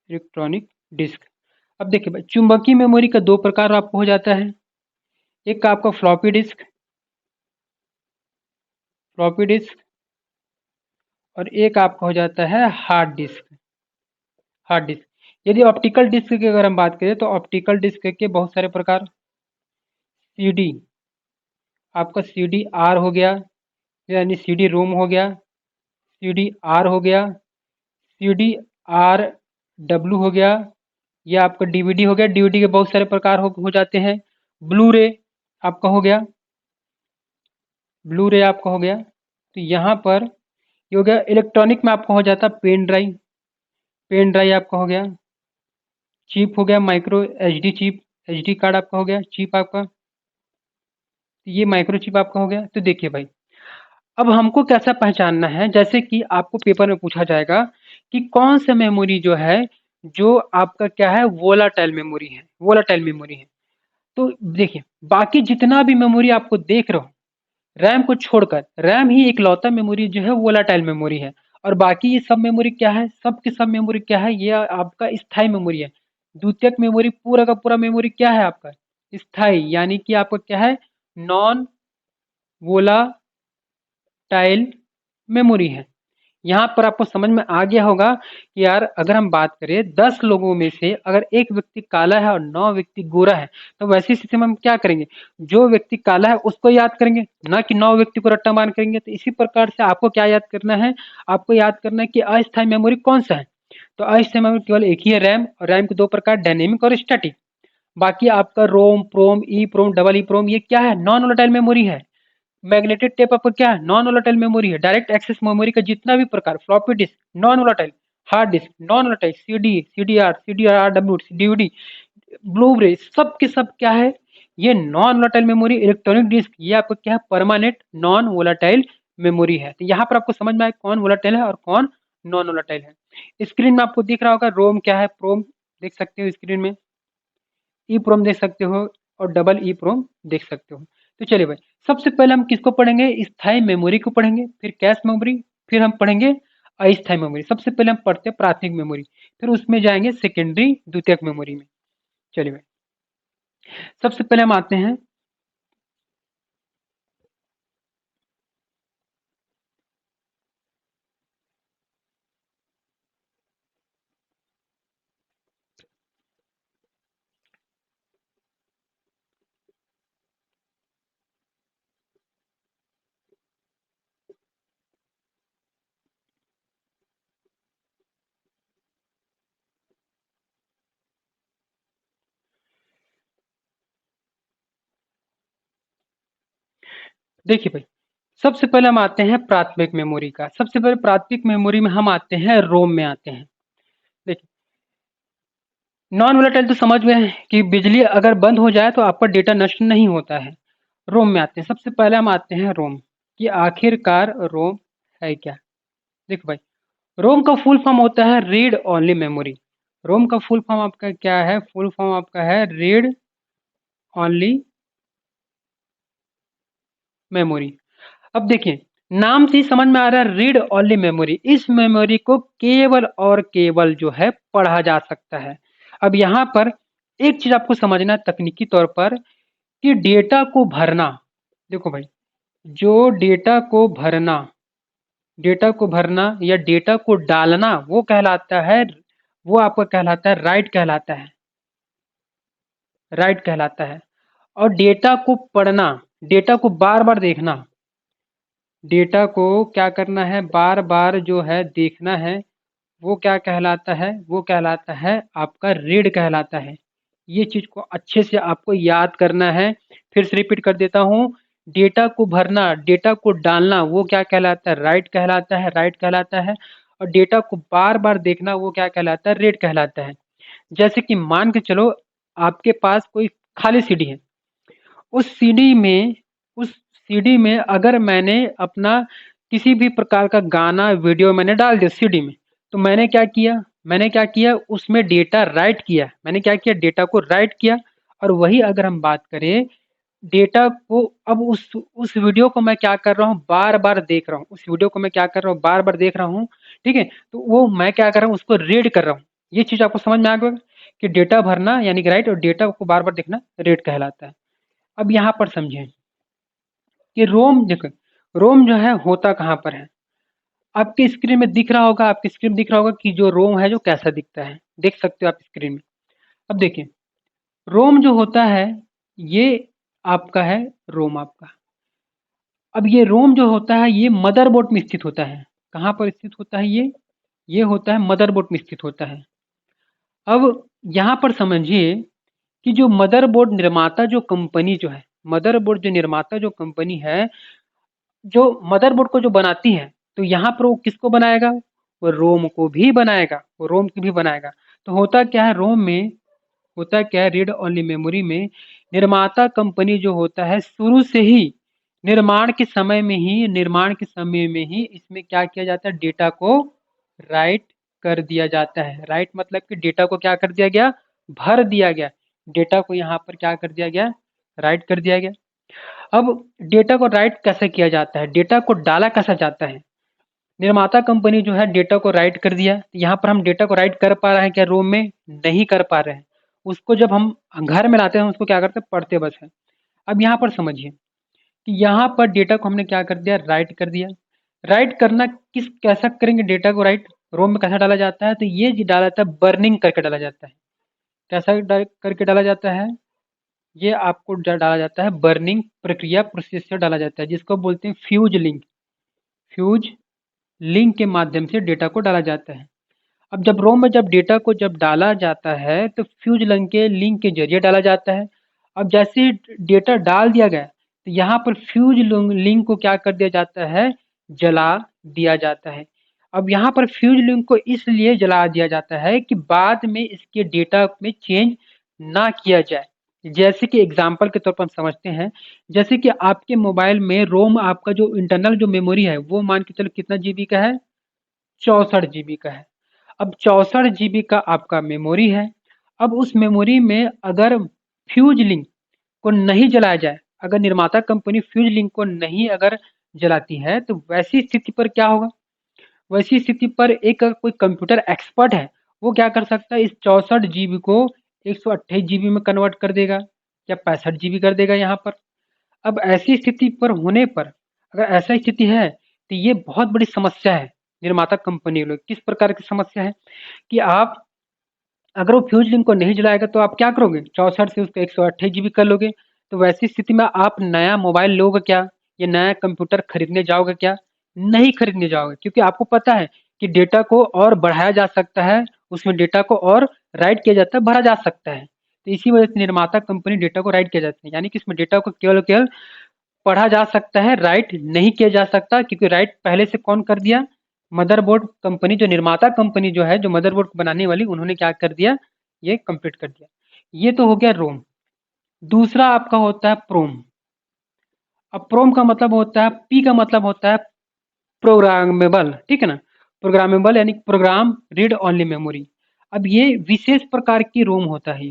इलेक्ट्रॉनिक डिस्क। अब देखिए भाई चुंबकीय मेमोरी का दो प्रकार आपको हो जाता है, एक आपका फ्लॉपी डिस्क, फ्लॉपी डिस्क, और एक आपका हो जाता है हार्ड डिस्क, हार्ड डिस्क। यदि ऑप्टिकल डिस्क की अगर हम बात करें तो ऑप्टिकल डिस्क के बहुत सारे प्रकार, सीडी, आपका सी डी आर हो गया, यानी सी डी रोम हो गया, सी डी आर हो गया, सी डी आर डब्ल्यू हो गया, ये आपका डीवीडी हो गया। डीवीडी के बहुत सारे प्रकार हो जाते हैं। ब्लू रे आपका हो गया, ब्लू रे आपका हो गया। तो यहाँ पर ये हो गया। इलेक्ट्रॉनिक में आपका हो जाता है पेन ड्राइव, पेन ड्राइव आपका हो गया। चिप हो गया micro H D chip, H D card आपका हो गया चिप आपका। तो ये माइक्रोचिप आपका हो गया। तो देखिए भाई, अब हमको कैसा पहचानना है, जैसे कि आपको पेपर में पूछा जाएगा कि कौन सा मेमोरी जो है, जो आपका क्या है, वोलाटाइल मेमोरी है, वोलाटाइल मेमोरी है। तो देखिए, बाकी जितना भी मेमोरी आपको देख रहा हूँ, रैम को छोड़कर, रैम ही इकलौता मेमोरी जो है वोलाटाइल मेमोरी है। और बाकी ये सब मेमोरी क्या है, सब के सब मेमोरी क्या है, ये आपका स्थायी मेमोरी है। द्वितीयक मेमोरी पूरा का पूरा मेमोरी क्या है आपका, स्थायी, यानी कि आपका क्या है, नॉन वोलाटाइल मेमोरी है। यहाँ पर आपको समझ में आ गया होगा कि यार, अगर हम बात करें 10 लोगों में से अगर एक व्यक्ति काला है और 9 व्यक्ति गोरा है, तो वैसी स्थिति में हम क्या करेंगे, जो व्यक्ति काला है उसको याद करेंगे, ना कि 9 व्यक्ति को रट्टा मार करेंगे। तो इसी प्रकार से आपको क्या याद करना है, आपको याद करना है कि अस्थायी मेमोरी कौन सा है। तो अस्थायी मेमोरी केवल एक ही है, रैम। और रैम के दो प्रकार, डायनेमिक और स्टैटिक। बाकी आपका रोम, प्रोम, ई प्रोम, डबल ई प्रोम, ये क्या है, नॉन वोलेटाइल मेमोरी है। मैग्नेटिक टेप आपका क्या है, नॉन वोलेटाइल मेमोरी है। डायरेक्ट एक्सेस मेमोरी का जितना भी प्रकार, floppy disk non volatile, hard disk non volatile, CD, CDR W, DVD, Blu ray, सब के सब क्या है, ये non volatile memory. Electronic disk ये आपका क्या है, परमानेंट नॉन वोलेटाइल मेमोरी है। तो यहाँ पर आपको समझ में आए कौन वोलेटाइल है और कौन नॉन वोलेटाइल है। स्क्रीन में आपको दिख रहा होगा रोम क्या है, प्रोम देख सकते हो स्क्रीन में, ई प्रोम देख सकते हो, और डबल ई प्रोम देख सकते हो। तो चलिए भाई, सबसे पहले हम किसको पढ़ेंगे, स्थायी मेमोरी को पढ़ेंगे, फिर कैश मेमोरी, फिर हम पढ़ेंगे अस्थायी मेमोरी। सबसे पहले हम पढ़ते हैं प्राथमिक मेमोरी, फिर उसमें जाएंगे सेकेंडरी, द्वितीयक मेमोरी में। चलिए भाई, सबसे पहले हम आते हैं, देखिए भाई, सबसे पहले हम आते हैं प्राथमिक मेमोरी का। सबसे पहले प्राथमिक मेमोरी में हम आते हैं, रोम में आते हैं। देखिए, नॉन वोलेटाइल तो समझ गए हैं कि बिजली अगर बंद हो जाए तो आपका डेटा नष्ट नहीं होता है। रोम में आते हैं, सबसे पहले हम आते हैं रोम, कि आखिरकार रोम है क्या। देखो भाई, रोम का फुल फॉर्म होता है रीड ओनली मेमोरी। रोम का फुल फॉर्म आपका क्या है, फुल फॉर्म आपका है रीड ओनली मेमोरी। अब देखिए, नाम से ही समझ में आ रहा है रीड ओनली मेमोरी। इस मेमोरी को केवल और केवल जो है पढ़ा जा सकता है। अब यहाँ पर एक चीज आपको समझना है तकनीकी तौर पर, कि डेटा को भरना, देखो भाई, जो डेटा को भरना या डेटा को डालना, वो कहलाता है, वो आपका कहलाता है राइट कहलाता है, राइट कहलाता है। और डेटा को पढ़ना, डेटा को बार बार देखना, डेटा को क्या करना है, बार बार जो है देखना है, वो क्या कहलाता है, वो कहलाता है आपका रीड कहलाता है। ये चीज को अच्छे से आपको याद करना है। फिर से रिपीट कर देता हूँ, डेटा को भरना, डेटा को डालना, वो क्या कहलाता है, राइट कहलाता है, राइट कहलाता है। और डेटा को बार बार देखना, वो क्या कहलाता है, रीड कहलाता है। जैसे कि मान के चलो, आपके पास कोई खाली सीडी है, उस सीडी में उस सीडी में अगर मैंने अपना किसी भी प्रकार का गाना, वीडियो मैंने डाल दिया सीडी में, तो मैंने क्या किया, उसमें डेटा राइट किया, मैंने क्या किया, डेटा को राइट किया। और वही अगर हम बात करें डेटा को, अब उस वीडियो को मैं क्या कर रहा हूँ, बार बार देख रहा हूँ, उस वीडियो को मैं क्या कर रहा हूँ, बार बार देख रहा हूँ। ठीक है, तो वो मैं क्या कर रहा हूँ, उसको रीड कर रहा हूँ। ये चीज आपको समझ में आ गया कि डेटा भरना यानी कि राइट, और डेटा को बार बार देखना रीड कहलाता है। अब यहाँ पर समझें कि रोम, देखो, रोम जो है होता कहाँ पर है। आपके स्क्रीन में दिख रहा होगा, आपकी स्क्रीन में दिख रहा होगा कि जो रोम है जो कैसा दिखता है, देख सकते हो आप स्क्रीन में। अब देखिए, रोम जो होता है, ये आपका है रोम आपका। अब ये रोम जो होता है, ये मदरबोर्ड में स्थित होता है। कहाँ पर स्थित होता है ये होता है मदरबोर्ड में स्थित होता है। अब यहाँ पर समझिए कि जो मदरबोर्ड निर्माता जो कंपनी जो है, मदरबोर्ड जो निर्माता जो कंपनी है, जो मदरबोर्ड को जो बनाती है, तो यहाँ पर वो किसको बनाएगा, वो रोम को भी बनाएगा, वो रोम को भी बनाएगा। तो होता क्या है रोम में, होता क्या है रीड ओनली मेमोरी में, निर्माता कंपनी जो होता है शुरू से ही निर्माण के समय में ही इसमें क्या किया जाता है, डेटा को राइट कर दिया जाता है। राइट मतलब कि डेटा को क्या कर दिया गया, भर दिया गया। डेटा को यहाँ पर क्या कर दिया गया, राइट कर दिया गया। अब डेटा को राइट कैसे किया जाता है, डेटा को डाला कैसा जाता है। निर्माता कंपनी जो है डेटा को राइट कर दिया, यहाँ पर हम डेटा को राइट कर पा रहे हैं क्या, रोम में नहीं कर पा रहे हैं। उसको जब हम घर में लाते हैं उसको क्या करते हैं, पढ़ते बस है। अब यहाँ पर समझिए कि यहाँ पर डेटा को हमने क्या कर दिया, राइट कर दिया। राइट करना किस कैसा करेंगे, डेटा को राइट रोम में कैसा डाला जाता है, तो ये जी डाला जाता है बर्निंग करके डाला जाता है। कैसा करके डाला जाता है, ये आपको डाला जाता है बर्निंग प्रक्रिया प्रोसेस से डाला जाता है, जिसको बोलते हैं फ्यूज लिंक। फ्यूज लिंक के माध्यम से डेटा को डाला जाता है। अब जब रोम में जब डेटा को जब डाला जाता है तो फ्यूज लिंक के जरिए डाला जाता है। अब जैसे ही डेटा डाल दिया गया तो यहाँ पर फ्यूज लिंक को क्या कर दिया जाता है, जला दिया जाता है। अब यहाँ पर फ्यूज लिंक को इसलिए जला दिया जाता है कि बाद में इसके डेटा में चेंज ना किया जाए। जैसे कि एग्जाम्पल के तौर पर हम समझते हैं, जैसे कि आपके मोबाइल में रोम आपका जो इंटरनल जो मेमोरी है वो मान के चलो कितना जीबी का है, 64 जीबी का है। अब 64 जीबी का आपका मेमोरी है। अब उस मेमोरी में अगर फ्यूज लिंक को नहीं जलाया जाए, अगर निर्माता कंपनी फ्यूज लिंक को नहीं अगर जलाती है तो वैसी स्थिति पर क्या होगा, वैसी स्थिति पर एक कोई कंप्यूटर एक्सपर्ट है वो क्या कर सकता है, इस 64 जीबी को 128 जीबी में कन्वर्ट कर देगा या 65 जीबी कर देगा यहाँ पर। अब ऐसी स्थिति पर होने पर, अगर ऐसा स्थिति है तो ये बहुत बड़ी समस्या है निर्माता कंपनी लोग। किस प्रकार की समस्या है कि आप अगर वो फ्यूज लिंक को नहीं जलाएगा तो आप क्या करोगे, 64 से उसका 128 जीबी कर लोगे। तो वैसी स्थिति में आप नया मोबाइल लोगे क्या, या नया कंप्यूटर खरीदने जाओगे क्या, नहीं खरीदने जाओगे, क्योंकि आपको पता है कि डेटा को और बढ़ाया जा सकता है, उसमें डेटा को और राइट किया जाता है, भरा जा सकता है। तो इसी वजह से निर्माता कंपनी डेटा को राइट किया जाता है, यानी कि इसमें डेटा को केवल केवल पढ़ा जा सकता है, राइट नहीं किया जा सकता, क्योंकि राइट पहले से कौन कर दिया, मदरबोर्ड कंपनी, जो निर्माता कंपनी जो है, जो मदरबोर्ड को बनाने वाली, उन्होंने क्या कर दिया, ये कंप्लीट कर दिया। ये तो हो गया रोम। दूसरा आपका होता है प्रोम। अब प्रोम का मतलब होता है, पी का मतलब होता है प्रोग्रामेबल, ठीक है ना। प्रोग्रामेबल यानी प्रोग्राम रीड ओनली मेमोरी। अब ये विशेष प्रकार की रोम होता है,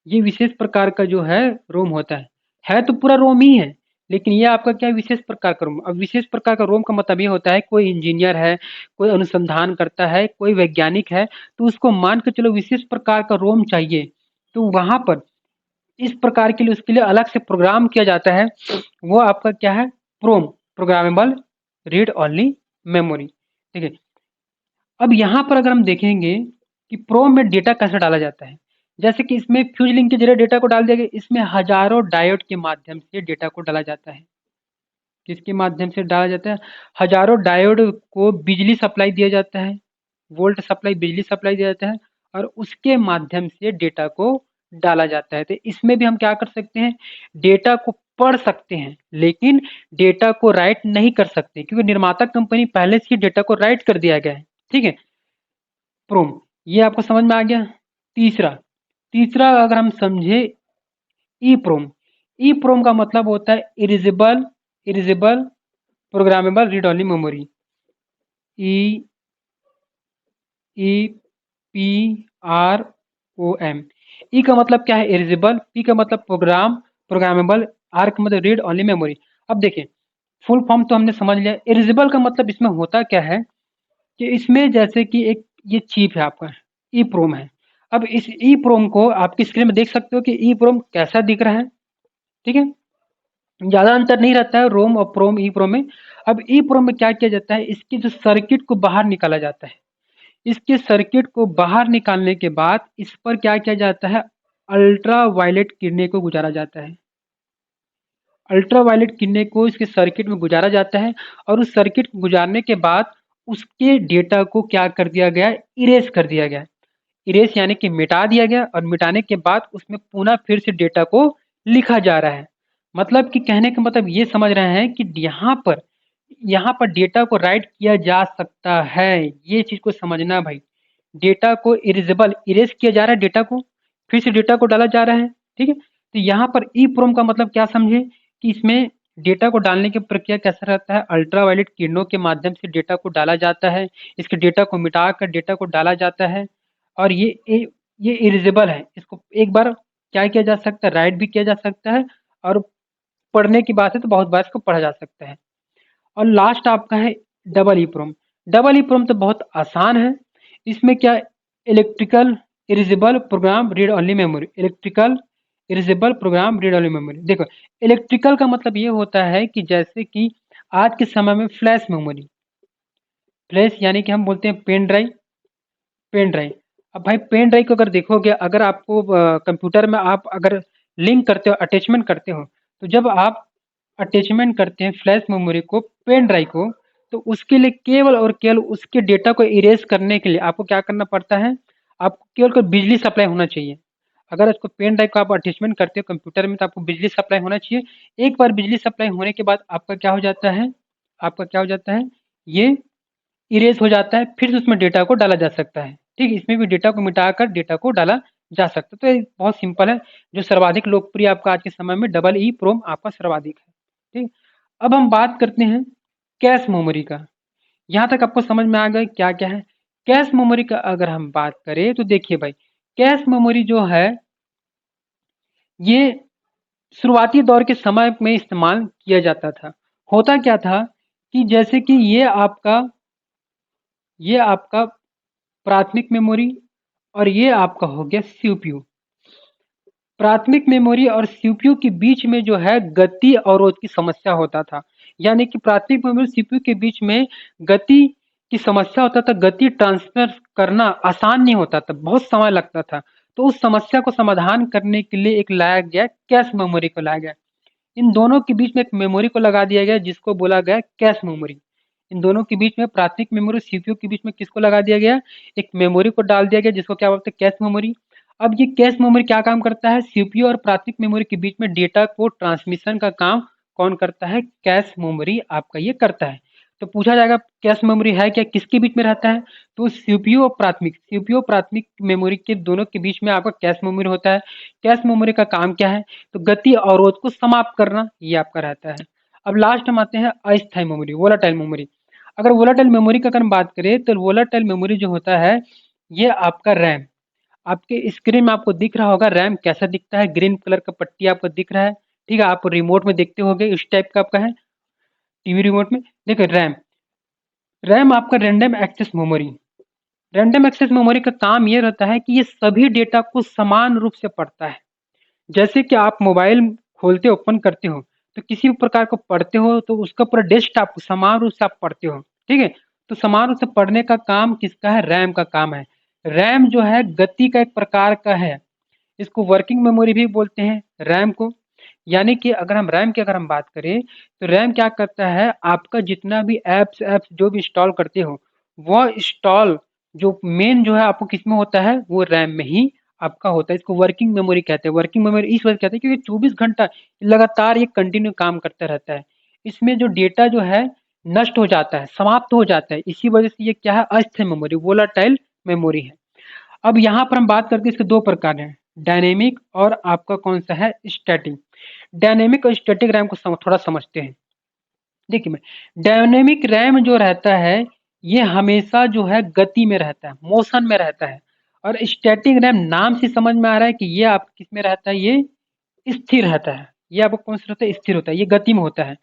ये विशेष प्रकार का जो है रोम होता है तो पूरा रोम ही है, लेकिन ये आपका क्या है, विशेष प्रकार का रोम। अब विशेष प्रकार का रोम का मतलब ये होता है, कोई इंजीनियर है, कोई अनुसंधान करता है, कोई वैज्ञानिक है, तो उसको मान के चलो विशेष प्रकार का रोम चाहिए, तो वहां पर इस प्रकार के लिए उसके लिए अलग से प्रोग्राम किया जाता है। वो आपका क्या है, प्रोम, प्रोग्रामेबल रीड ओनली मेमोरी, ठीक है। अब यहाँ पर अगर हम देखेंगे कि प्रोम में डेटा कैसे डाला जाता है, जैसे कि इसमें फ्यूज लिंक के जरिए डेटा को डाल दिया गया, इसमें हजारों डायोड के माध्यम से डेटा को डाला जाता है। किसके माध्यम से डाला जाता है, हजारों डायोड को बिजली सप्लाई दिया जाता है, वोल्ट सप्लाई, बिजली सप्लाई दिया जाता है, और उसके माध्यम से डेटा को डाला जाता है। तो इसमें भी हम क्या कर सकते हैं, डेटा को पढ़ सकते हैं, लेकिन डेटा को राइट नहीं कर सकते, क्योंकि निर्माता कंपनी पहले से ही डेटा को राइट कर दिया गया है, ठीक है। प्रोम, ये आपको समझ में आ गया। तीसरा, तीसरा अगर हम समझे ई प्रोम। ई प्रोम का मतलब होता है erasable, erasable programmable read only memory. E E P R O M. E का मतलब क्या है, इरिजिबल, पी का मतलब प्रोग्राम, प्रोग्रामेबल, आर का मतलब रीड ओनली मेमोरी। अब देखिए फुल फॉर्म तो हमने समझ लिया। इरिजिबल का मतलब इसमें होता क्या है कि इसमें जैसे कि एक ये चिप है आपका, ई प्रोम है। अब इस ई प्रोम को आपकी स्क्रीन में देख सकते हो कि ई प्रोम कैसा दिख रहा है, ठीक है। ज्यादा अंतर नहीं रहता है रोम और प्रोम, ई प्रोम में। अब ई प्रोम में क्या किया जाता है, इसके जो सर्किट को बाहर निकाला जाता है, इसके सर्किट को बाहर निकालने के बाद इस पर क्या किया जाता है, अल्ट्रा वायलेट किरणें को गुजारा जाता है। अल्ट्रा वायलेट किरणें को इसके सर्किट में गुजारा जाता है, और उस सर्किट को गुजारने के बाद उसके डेटा को क्या कर दिया गया, इरेज कर दिया गया। इरेज यानी कि मिटा दिया गया, और मिटाने के बाद उसमें पुनः फिर से डेटा को लिखा जा रहा है। मतलब कि कहने का मतलब ये समझ रहे हैं कि यहाँ पर डेटा को राइट किया जा सकता है, ये चीज को समझना भाई। डेटा को इरेजेबल, इरेज किया जा रहा है, डेटा को फिर से डेटा को डाला जा रहा है, ठीक है। तो यहाँ पर ई प्रोम का मतलब क्या समझे कि इसमें डेटा को डालने की प्रक्रिया कैसा रहता है, अल्ट्रावायलेट किरणों के माध्यम से डेटा को डाला जाता है, इसके डेटा को मिटाकर डेटा को डाला जाता है, और ये इरेजेबल है, इसको एक बार क्या किया जा सकता है, राइट भी किया जा सकता है, और पढ़ने की बात है तो बहुत बार इसको पढ़ा जा सकता है। और लास्ट आपका है डबल ई प्रोम। डबल ई प्रोम तो बहुत आसान है, इसमें क्या, electrical erasable program read only memory, electrical erasable program read only memory. देखो, इलेक्ट्रिकल का मतलब ये होता है कि जैसे कि आज के समय में फ्लैश मेमोरी, फ्लैश यानी कि हम बोलते हैं पेन ड्राइव, पेन ड्राइव। अब भाई पेन ड्राइव को अगर देखोगे, अगर आपको कंप्यूटर में आप अगर लिंक करते हो, अटैचमेंट करते हो, तो जब आप अटैचमेंट करते हैं फ्लैश मेमोरी को पेन ड्राइव को, तो उसके लिए केवल और केवल उसके डेटा को इरेज करने के लिए आपको क्या करना पड़ता है, आपको केवल कोई बिजली सप्लाई होना चाहिए। अगर उसको पेन ड्राइव को आप अटैचमेंट करते हो कंप्यूटर में, तो आपको बिजली सप्लाई होना चाहिए। एक बार बिजली सप्लाई होने के बाद आपका क्या हो जाता है, आपका क्या हो जाता है, ये इरेज हो जाता है, फिर से उसमें डेटा को डाला जा सकता है। ठीक है, इसमें भी डेटा को मिटाकर डेटा को डाला जा सकता है। तो ये बहुत सिंपल है। जो सर्वाधिक लोकप्रिय आपका आज के समय में डबल ई प्रोम आपका सर्वाधिक है। ठीक, अब हम बात करते हैं कैश मेमोरी का। यहाँ तक आपको समझ में आ गया क्या क्या है कैश मेमोरी का। अगर हम बात करें तो देखिए भाई, कैश मेमोरी जो है ये शुरुआती दौर के समय में इस्तेमाल किया जाता था। होता क्या था कि जैसे कि ये आपका प्राथमिक मेमोरी और ये आपका हो गया सीपीयू। प्राथमिक मेमोरी और सीपीयू के बीच में जो है गति अवरोध की समस्या होता था। यानी कि प्राथमिक मेमोरी सीपीयू के बीच में गति की समस्या होता था, गति ट्रांसफर करना आसान नहीं होता था, बहुत समय लगता था। तो उस समस्या को समाधान करने के लिए एक लाया गया, कैश मेमोरी को लाया गया। इन दोनों के बीच में एक मेमोरी को लगा दिया गया जिसको बोला गया कैश मेमोरी। इन दोनों के बीच में, प्राथमिक मेमोरी सीपीयू के बीच में किसको लगा दिया गया, एक मेमोरी को डाल दिया गया जिसको क्या बोलते हैं, कैश मेमोरी। अब ये कैश मेमोरी क्या काम करता है, सीपीयू और प्राथमिक मेमोरी के बीच में डेटा को ट्रांसमिशन का काम कौन करता है, कैश मेमोरी आपका ये करता है। तो पूछा जाएगा कैश मेमोरी है क्या, किसके बीच में रहता है, तो सीपीयू और प्राथमिक मेमोरी के दोनों के बीच में आपका कैश मेमोरी होता है। कैश मेमोरी का काम क्या है, तो गति अवरोध को समाप्त करना, ये आपका रहता है। अब लास्ट हम आते हैं अस्थायी मेमोरी, वोलाटाइल मेमोरी। अगर वोलाटाइल मेमोरी का अगर हम बात करें तो वोलाटाइल मेमोरी जो होता है ये आपका रैम। आपके स्क्रीन में आपको दिख रहा होगा रैम कैसा दिखता है, ग्रीन कलर का पट्टी आपको दिख रहा है। ठीक है, आप रिमोट में देखते होंगे इस टाइप का आपका है, टीवी रिमोट में। देखिए रैम, रैम आपका random access memory. Random access memory का काम ये रहता है कि ये सभी डेटा को समान रूप से पढ़ता है। जैसे कि आप मोबाइल खोलते हो, ओपन करते हो, तो किसी भी प्रकार को पढ़ते हो तो उसका पूरा डेस्कटॉप समान रूप से आप पढ़ते हो। ठीक है, तो समान रूप से पढ़ने का काम किसका है, रैम का काम है। रैम जो है गति का एक प्रकार का है, इसको वर्किंग मेमोरी भी बोलते हैं रैम को। यानी कि अगर हम रैम की अगर हम बात करें तो रैम क्या करता है, आपका जितना भी एप्स एप्स जो भी इंस्टॉल करते हो, वह इंस्टॉल जो मेन जो है आपको किस में होता है, वो रैम में ही आपका होता है। इसको वर्किंग मेमोरी कहते हैं। वर्किंग मेमोरी इस वजह से कहते हैं क्योंकि 24 घंटा लगातार ये कंटिन्यू काम करता रहता है। इसमें जो डेटा जो है नष्ट हो जाता है, समाप्त हो जाता है, इसी वजह से ये क्या है, अस्थायी मेमोरी, वोलाटाइल मेमोरी है। अब यहाँ पर हम बात करते हैं, इसके दो प्रकार हैं, डायनेमिक और आपका कौन सा है, स्टैटिक। डायनेमिक और स्टैटिक रैम को थोड़ा समझते हैं। देखिए मैं, डायनेमिक रैम जो रहता है ये हमेशा जो है गति में रहता है, मोशन में रहता है। और स्टैटिक रैम नाम से समझ में आ रहा है कि ये आप किस में रहता है, ये स्थिर रहता है। ये आपको कौन सा रहता है, स्थिर होता है, ये गति में होता है,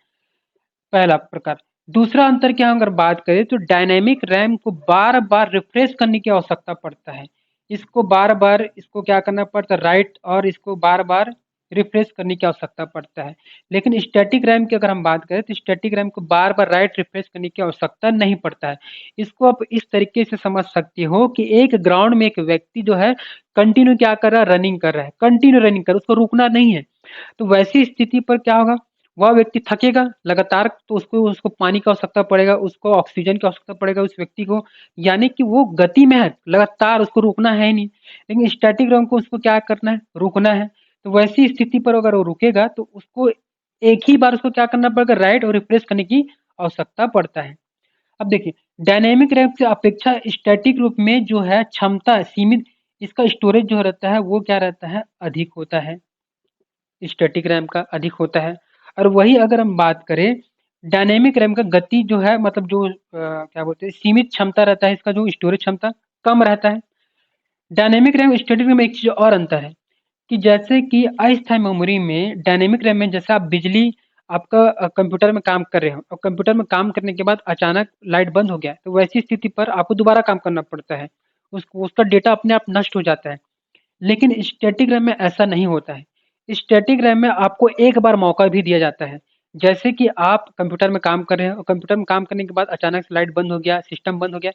पहला प्रकार। दूसरा अंतर क्या अगर बात करें तो डायनेमिक रैम को बार बार रिफ्रेश करने की आवश्यकता पड़ता है। इसको बार बार इसको क्या करना पड़ता है, राइट, और इसको बार बार रिफ्रेश करने की आवश्यकता पड़ता है। लेकिन स्टैटिक रैम की अगर हम बात करें तो स्टैटिक रैम को बार बार राइट रिफ्रेश करने की आवश्यकता नहीं पड़ता है। इसको आप इस तरीके से समझ सकते हो कि एक ग्राउंड में एक व्यक्ति जो है कंटिन्यू क्या कर रहा है, रनिंग कर रहा है, कंटिन्यू रनिंग कर, उसको रुकना नहीं है। तो वैसी स्थिति पर क्या होगा, वह व्यक्ति थकेगा लगातार, तो उसको उसको पानी की आवश्यकता पड़ेगा, उसको ऑक्सीजन की आवश्यकता पड़ेगा उस व्यक्ति को। यानी कि वो गति में है लगातार, उसको रुकना है नहीं। लेकिन स्टैटिक रैम को उसको क्या करना है, रुकना है। तो वैसी स्थिति पर अगर वो रुकेगा तो उसको एक ही बार उसको क्या करना पड़ेगा, राइट और रिफ्रेश करने की आवश्यकता पड़ता है। अब देखिए, डायनेमिक रैम की अपेक्षा स्टैटिक रूप में जो है क्षमता सीमित, इसका स्टोरेज जो रहता है वो क्या रहता है, अधिक होता है। स्टैटिक रैम का अधिक होता है। और वही अगर हम बात करें डायनेमिक रैम का गति जो है मतलब जो क्या बोलते हैं सीमित क्षमता रहता है, इसका जो स्टोरेज क्षमता कम रहता है। डायनेमिक रैम स्टैटिक रैम में एक चीज और अंतर है कि जैसे कि अस्थायी मेमोरी में डायनेमिक रैम में जैसे आप बिजली आपका कंप्यूटर में काम कर रहे हो और कंप्यूटर में काम करने के बाद अचानक लाइट बंद हो गया तो वैसी स्थिति पर आपको दोबारा काम करना पड़ता है, उसका डेटा अपने आप नष्ट हो जाता है। लेकिन स्टैटिक रैम में ऐसा नहीं होता है। स्टैटिक रैम में आपको एक बार मौका भी दिया जाता है। जैसे कि आप कंप्यूटर में काम कर रहे हैं और कंप्यूटर में काम करने के बाद अचानक से लाइट बंद हो गया, सिस्टम बंद हो गया,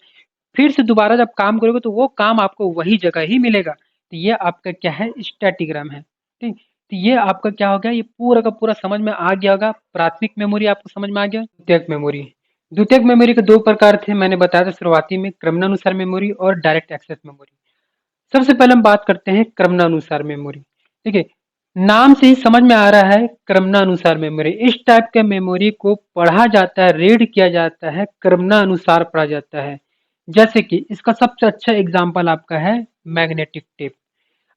फिर से दोबारा जब काम करोगे तो वो काम आपको वही जगह ही मिलेगा। तो ये आपका क्या है स्टैटिक रैम है। ठीक, तो ये आपका क्या हो गया, ये पूरा का पूरा समझ में आ गया होगा। प्राथमिक मेमोरी आपको समझ में आ गया। द्वितीयक मेमोरी, द्वितीयक मेमोरी के दो प्रकार थे, मैंने बताया था शुरुआती में, क्रमानुसार मेमोरी और डायरेक्ट एक्सेस मेमोरी। सबसे पहले हम बात करते हैं क्रमानुसार मेमोरी। ठीक है, नाम से ही समझ में आ रहा है क्रमानुसार मेमोरी। इस टाइप के मेमोरी को पढ़ा जाता है, रीड किया जाता है, क्रमानुसार पढ़ा जाता है। जैसे कि इसका सबसे अच्छा एग्जांपल आपका है मैग्नेटिक टेप।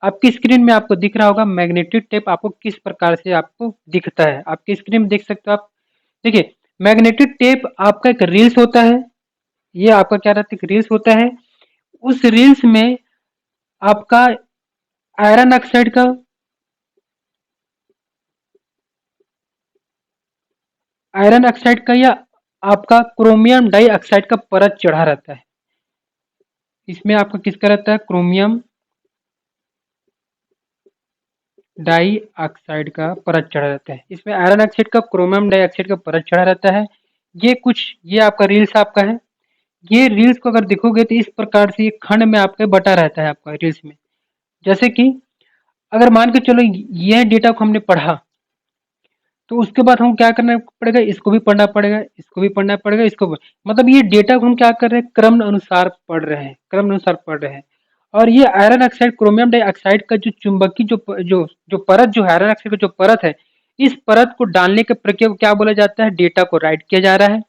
आपकी स्क्रीन में आपको दिख रहा होगा मैग्नेटिक टेप आपको किस प्रकार से आपको दिखता है, आपकी स्क्रीन में देख सकते हो आप। देखिए, मैग्नेटिक टेप आपका एक रील्स होता है, ये आपका क्या रहता है, एक रील्स होता है। उस रील्स में आपका आयरन ऑक्साइड का या आपका क्रोमियम डाइऑक्साइड का परत चढ़ा रहता है। इसमें आपका किसका रहता है, क्रोमियम डाई ऑक्साइड का परत चढ़ा रहता है। इसमें आयरन ऑक्साइड का, क्रोमियम डाइऑक्साइड का परत चढ़ा रहता है। ये आपका रील्स आपका है। ये रील्स को अगर देखोगे तो इस प्रकार से ये खंड में आपका बटा रहता है आपका रील्स में। जैसे कि अगर मान के चलो ये डेटा को हमने पढ़ा तो उसके बाद हम क्या करना पड़ेगा, इसको भी पढ़ना पड़ेगा, इसको भी पढ़ना पड़ेगा, इसको भी। मतलब ये डेटा को हम क्या कर रहे हैं, क्रम अनुसार पढ़ रहे हैं, क्रम अनुसार पढ़ रहे हैं। और ये आयरन ऑक्साइड, क्रोमियम डाइऑक्साइड का जो चुंबकीय जो परत जो है, आयरन ऑक्साइड का जो परत है, इस परत को डालने के प्रक्रिया को क्या बोला जाता है, डेटा को राइट किया जा रहा है।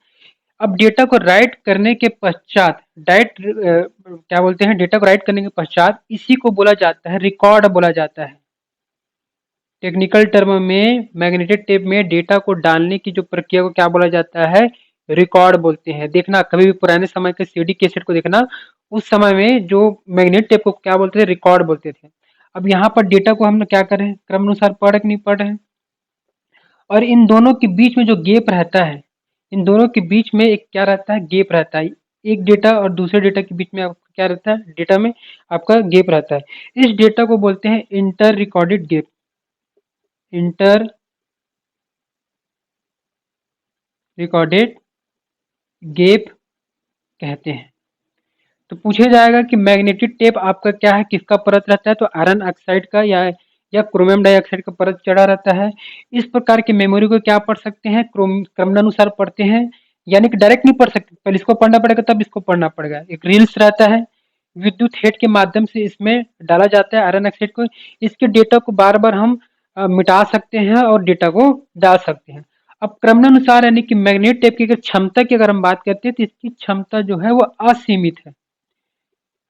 अब डेटा को राइट करने के पश्चात क्या बोलते हैं, डेटा को राइट करने के पश्चात इसी को बोला जाता है रिकॉर्ड बोला जाता है। टेक्निकल टर्म में मैग्नेटिक टेप में डेटा को डालने की जो प्रक्रिया को क्या बोला जाता है, रिकॉर्ड बोलते हैं। देखना कभी भी पुराने समय के सीडी कैसेट को देखना, उस समय में जो मैग्नेटिक टेप को क्या बोलते थे, रिकॉर्ड बोलते थे। अब यहाँ पर डेटा को हम क्या कर रहे हैं, क्रमानुसार पढ़ कि नहीं पढ़ रहे हैं। और इन दोनों के बीच में जो गैप रहता है, इन दोनों के बीच में एक क्या रहता है, गैप रहता है। एक डेटा और दूसरे डेटा के बीच में आपका क्या रहता है, डेटा में आपका गैप रहता है। इस डेटा को बोलते हैं inter recorded gap. Inter recorded gap कहते हैं। तो पूछा जाएगा कि मैग्नेटिक टेप आपका क्या है, किसका परत रहता है, तो आयरन ऑक्साइड का या क्रोमियम डाइऑक्साइड का परत चढ़ा रहता है। इस प्रकार की मेमोरी को क्या पढ़ सकते हैं, क्रमानुसार पढ़ते हैं। यानी कि डायरेक्ट नहीं पढ़ सकते, पहले इसको पढ़ना पड़ेगा तब इसको पढ़ना पड़ेगा। एक रील्स रहता है, विद्युत हेड के माध्यम से इसमें डाला जाता है आयरन ऑक्साइड को। इसके डेटा को बार बार हम मिटा सकते हैं और डेटा को डाल सकते हैं। अब क्रमानुसार यानी कि मैग्नेट टेप की अगर क्षमता की अगर हम बात करते हैं तो इसकी क्षमता जो है वो असीमित है।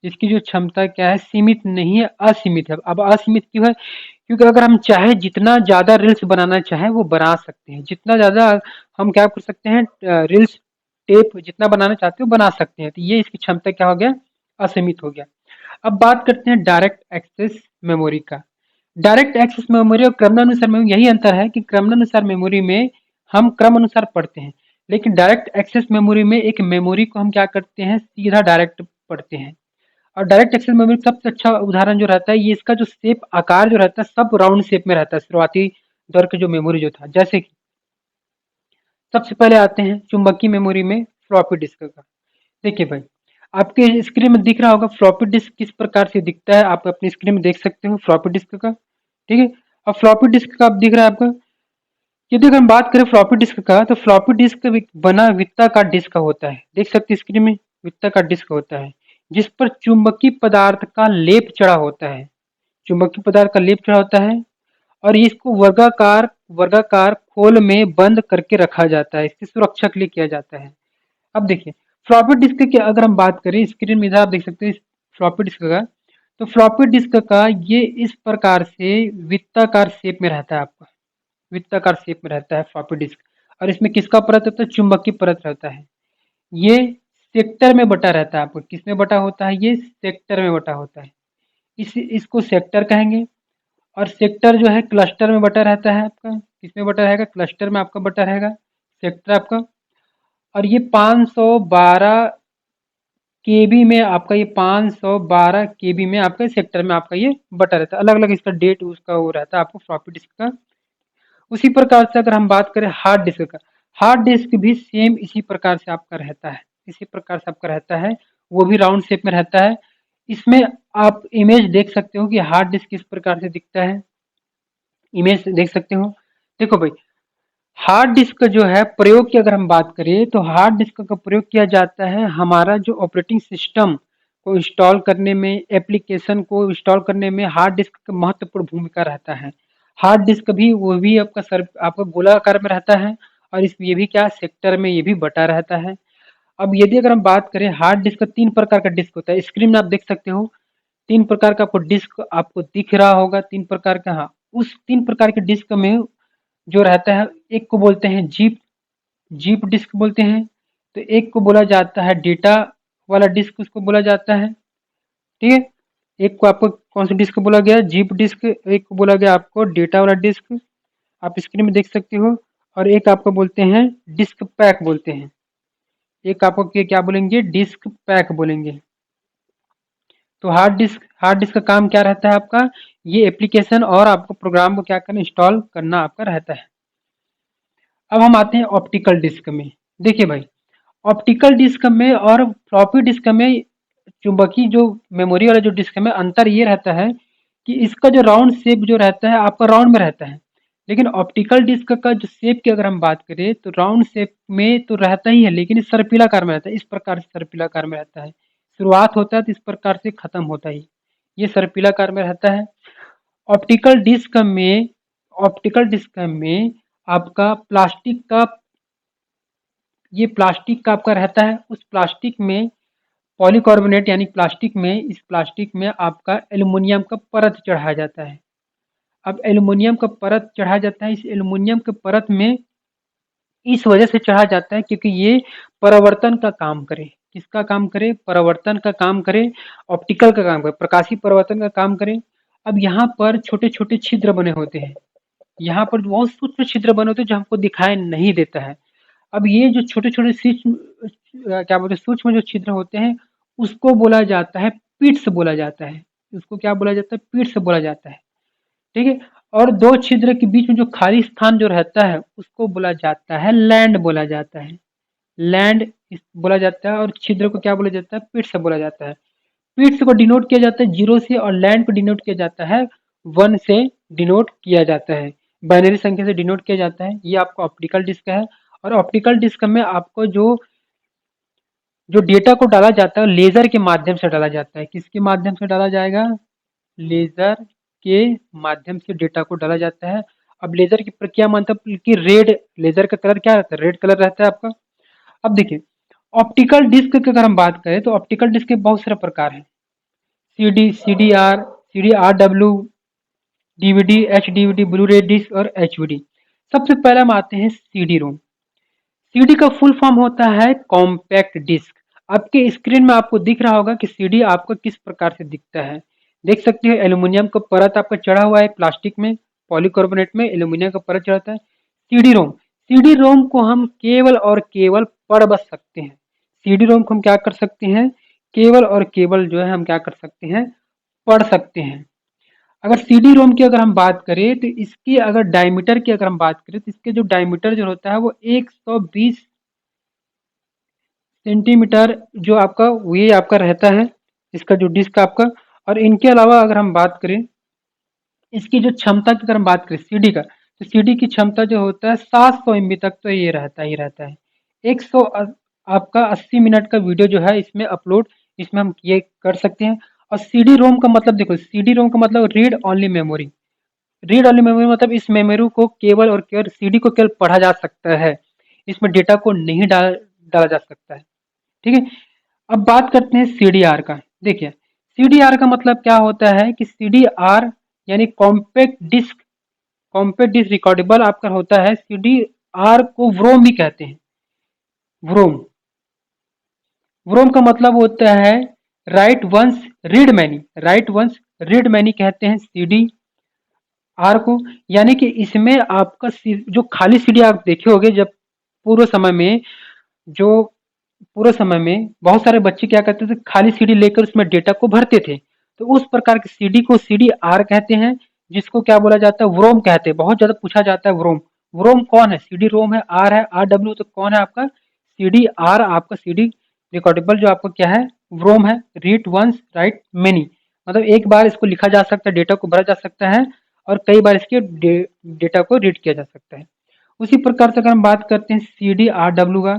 इसकी जो क्षमता क्या है, सीमित नहीं है, असीमित है। अब असीमित क्यों है, क्योंकि अगर हम चाहे जितना ज्यादा रील्स बनाना चाहे वो बना सकते हैं। जितना ज्यादा हम क्या कर सकते हैं, रील्स टेप जितना बनाना चाहते हो बना सकते हैं। तो ये इसकी क्षमता क्या हो गया, असीमित हो गया। अब बात करते हैं डायरेक्ट एक्सेस मेमोरी का। डायरेक्ट एक्सेस मेमोरी और क्रमानुसार मेमोरी यही अंतर है कि क्रमानुसार मेमोरी में हम क्रम अनुसार पढ़ते हैं, लेकिन डायरेक्ट एक्सेस मेमोरी में एक मेमोरी को हम क्या करते हैं, सीधा डायरेक्ट पढ़ते हैं। और डायरेक्ट एक्सेस मेमोरी का सबसे अच्छा उदाहरण जो रहता है, ये इसका जो शेप आकार जो रहता है सब राउंड शेप में रहता है। शुरुआती दौर के जो मेमोरी जो था, जैसे कि सबसे पहले आते हैं चुंबकीय मेमोरी में फ्लॉपी डिस्क का। देखिए भाई, आपके स्क्रीन में दिख रहा होगा फ्लॉपी डिस्क किस प्रकार से दिखता है, आप अपनी स्क्रीन में देख सकते हो फ्लॉपी डिस्क का। ठीक है, अब फ्लॉपी डिस्क का आप दिख रहा है आपका। यदि अगर हम बात करें फ्लॉपी डिस्क का, तो फ्लॉपी डिस्क बना वृत्ताकार डिस्क का होता है। देख सकते हैं स्क्रीन में वृत्ताकार डिस्क होता है, जिस पर चुंबकीय पदार्थ का लेप चढ़ा होता है। चुंबकीय पदार्थ का लेप चढ़ा होता है और इसको वर्गाकार वर्गाकार खोल में बंद करके रखा जाता है, इसकी सुरक्षा के लिए किया जाता है। अब देखिए फ्लॉपी डिस्क की अगर हम बात करें, स्क्रीन में इधर आप देख सकते हैं फ्लॉपी डिस्क का। तो फ्लॉपी डिस्क का ये इस प्रकार से वृत्ताकार शेप में रहता है आपका, वृत्ताकार शेप में रहता है फ्लॉपी डिस्क। और इसमें किसका परत होता है? चुंबकीय परत रहता है। ये सेक्टर में बटा रहता है आपको। किसमें बटा होता है? ये सेक्टर में बटा होता है। इसको सेक्टर कहेंगे। और सेक्टर जो है क्लस्टर में बटा रहता है आपका। किसमें बटा रहेगा? क्लस्टर में आपका बटा रहेगा सेक्टर आपका। और ये 512 केबी में आपका, ये 512 केबी में आपका सेक्टर में आपका ये बटा रहता है। अलग अलग इसका डेट उसका वो रहता है आपको फ्लॉपी डिस्क का। उसी प्रकार से अगर हम बात करें हार्ड डिस्क का, हार्ड डिस्क भी सेम इसी प्रकार से आपका रहता है, इसी प्रकार से आपका रहता है। वो भी राउंड शेप में रहता है। इसमें आप इमेज देख सकते हो कि हार्ड डिस्क किस प्रकार से दिखता है। इमेज देख सकते हो। देखो भाई, हार्ड डिस्क जो है प्रयोग की अगर हम बात करें तो हार्ड डिस्क का प्रयोग किया जाता है हमारा जो ऑपरेटिंग सिस्टम को इंस्टॉल करने में, एप्लीकेशन को इंस्टॉल करने में हार्ड डिस्क का महत्वपूर्ण भूमिका रहता है। हार्ड डिस्क भी वो भी आपका गोलाकार में रहता है। और इस ये भी क्या सेक्टर में ये भी बटा रहता है। अब यदि अगर हम बात करें हार्ड डिस्क का 3 प्रकार का डिस्क होता है। स्क्रीन में आप देख सकते हो 3 प्रकार का आपको डिस्क आपको दिख रहा होगा, 3 प्रकार का। हाँ, उस 3 प्रकार के डिस्क में जो रहता है, एक को बोलते हैं जीप, जीप डिस्क बोलते हैं। तो एक को बोला जाता है डेटा वाला डिस्क, उसको बोला जाता है। ठीक है। एक को आपको कौन सा डिस्क बोला गया? Zip disk. एक को बोला गया आपको डेटा वाला डिस्क, आप स्क्रीन में देख सकते हो। और एक आपको बोलते हैं डिस्क पैक बोलते हैं। एक आपको क्या बोलेंगे? डिस्क पैक बोलेंगे। तो हार्ड डिस्क का काम क्या रहता है आपका? ये एप्लीकेशन और आपको प्रोग्राम को क्या करना, इंस्टॉल करना आपका रहता है। अब हम आते हैं ऑप्टिकल डिस्क में। देखिए भाई, ऑप्टिकल डिस्क में और फ्लॉपी डिस्क में चुंबकीय जो मेमोरी वाला जो डिस्क में अंतर ये रहता है कि इसका जो राउंड शेप जो रहता है आपका राउंड में रहता है। लेकिन ऑप्टिकल डिस्क का जो शेप की अगर हम बात करें तो राउंड शेप में तो रहता ही है, लेकिन इस सर्पिलाकार में रहता है। इस प्रकार से सर्पिलाकार में रहता है। शुरुआत होता है तो इस प्रकार से खत्म होता है। ये सर्पिलाकार में रहता है। ऑप्टिकल डिस्क में ऑप्टिकल डिस्क में आपका प्लास्टिक का, ये प्लास्टिक का आपका रहता है। उस प्लास्टिक में पॉलीकार्बोनेट यानी प्लास्टिक में, इस प्लास्टिक में आपका एल्युमिनियम का परत चढ़ाया जाता है। अब एल्युमिनियम का परत चढ़ाया जाता है। इस एल्युमिनियम के परत में इस वजह से चढ़ा जाता है क्योंकि ये परावर्तन का काम करे। किसका काम करे? परावर्तन का काम करे, ऑप्टिकल का काम करे, प्रकाशीय परावर्तन का काम करे। अब यहाँ पर छोटे छोटे छिद्र बने होते हैं। यहाँ पर बहुत सूक्ष्म छिद्र बने होते हैं जो हमको दिखाई नहीं देता है। अब ये जो छोटे छोटे सूक्ष्म क्या बोलते हैं, सूक्ष्म जो छिद्र होते हैं उसको बोला जाता है पिट्स बोला जाता है। उसको क्या बोला जाता है? पिट्स बोला जाता है। ठीक है। और दो छिद्र के बीच में जो खाली स्थान जो रहता है उसको बोला जाता है लैंड बोला जाता है। लैंड बोला जाता है। और छिद्र को क्या बोला जाता है? पिट्स बोला जाता है। पिट्स को डिनोट किया जाता है 0 से, और लैंड को डिनोट किया जाता है 1 से डिनोट किया जाता है। बाइनरी संख्या से डिनोट किया जाता है। ये आपका ऑप्टिकल डिस्क है। और ऑप्टिकल डिस्क में आपको जो जो डेटा को डाला जाता है लेजर के माध्यम से डाला जाता है। किसके माध्यम से डाला जाएगा? लेजर के माध्यम से डेटा को डाला जाता है। अब लेजर की प्रक्रिया मतलब कि रेड, लेजर का कलर क्या रहता है? रेड कलर रहता है आपका। अब देखिए, ऑप्टिकल डिस्क की अगर हम बात करें तो ऑप्टिकल डिस्क के बहुत सारे प्रकार हैं। CDR, डीवीडी, HDVD, ब्लू रे डिस्क और HVD। सबसे पहले हम आते हैं CD रोम। सीडी का फुल फॉर्म होता है कॉम्पैक्ट डिस्क। आपके स्क्रीन में आपको दिख रहा होगा कि सीडी आपको किस प्रकार से दिखता है। देख सकते हो एल्यूमिनियम का परत आपका चढ़ा हुआ है प्लास्टिक में, पॉलीकार्बोनेट में एल्यूमिनियम का परत चढ़ाता है। सीडी रोम, सीडी रोम को हम केवल और केवल पढ़ बस सकते हैं। सीडी रोम को हम क्या कर सकते हैं? केवल और केवल जो है हम क्या कर सकते हैं? पढ़ सकते हैं। अगर सीडी रोम की अगर हम बात करें तो इसकी अगर डायमीटर की अगर हम बात करें तो इसके जो डायमीटर जो होता है वो 120 सेंटीमीटर जो आपका ये आपका रहता है, इसका जो डिस्क आपका। और इनके अलावा अगर हम बात करें इसकी जो क्षमता की अगर हम बात करें सीडी का, तो सीडी की क्षमता जो होता है 700 MB तक तो ये रहता ही रहता है। 100 आपका 80 मिनट का वीडियो जो है इसमें अपलोड, इसमें हम ये कर सकते हैं। और सीडी रोम का मतलब देखो, सीडी रोम का मतलब read only memory. Read only memory मतलब इस मेमोरी को केवल और केवल सीडी को केवल पढ़ा जा सकता है, इसमें डेटा को नहीं डाला जा सकता है। ठीक है। अब बात करते हैं CDR का। देखिए, CDR का मतलब क्या होता है कि CDR यानी कॉम्पैक्ट डिस्क रिकॉर्डेबल आपका होता है। CDR को व्रोम भी कहते हैं। व्रोम व्रोम का मतलब होता है write once read many. Write once read many कहते हैं CDR को। यानी कि इसमें आपका जो खाली CD आप देखे होंगे, जब पूर्व समय में जो पूरे समय में बहुत सारे बच्चे क्या करते थे, खाली सीडी लेकर उसमें डेटा को भरते थे। तो उस प्रकार के सीडी को CDR कहते हैं, जिसको क्या बोला जाता है, व्रोम कहते हैं। बहुत ज्यादा पूछा जाता है व्रोम। व्रोम कौन है? CD रोम है, आर है, RW, तो कौन है आपका CDR? आपका CD रिकॉर्डेबल जो आपका क्या है, व्रोम है। रीड वंस राइट मेनी, मतलब एक बार इसको लिखा जा सकता है, डेटा को भरा जा सकता है, और कई बार इसके डेटा को रीड किया जा सकता है। उसी प्रकार से अगर हम बात करते हैं CDRW का,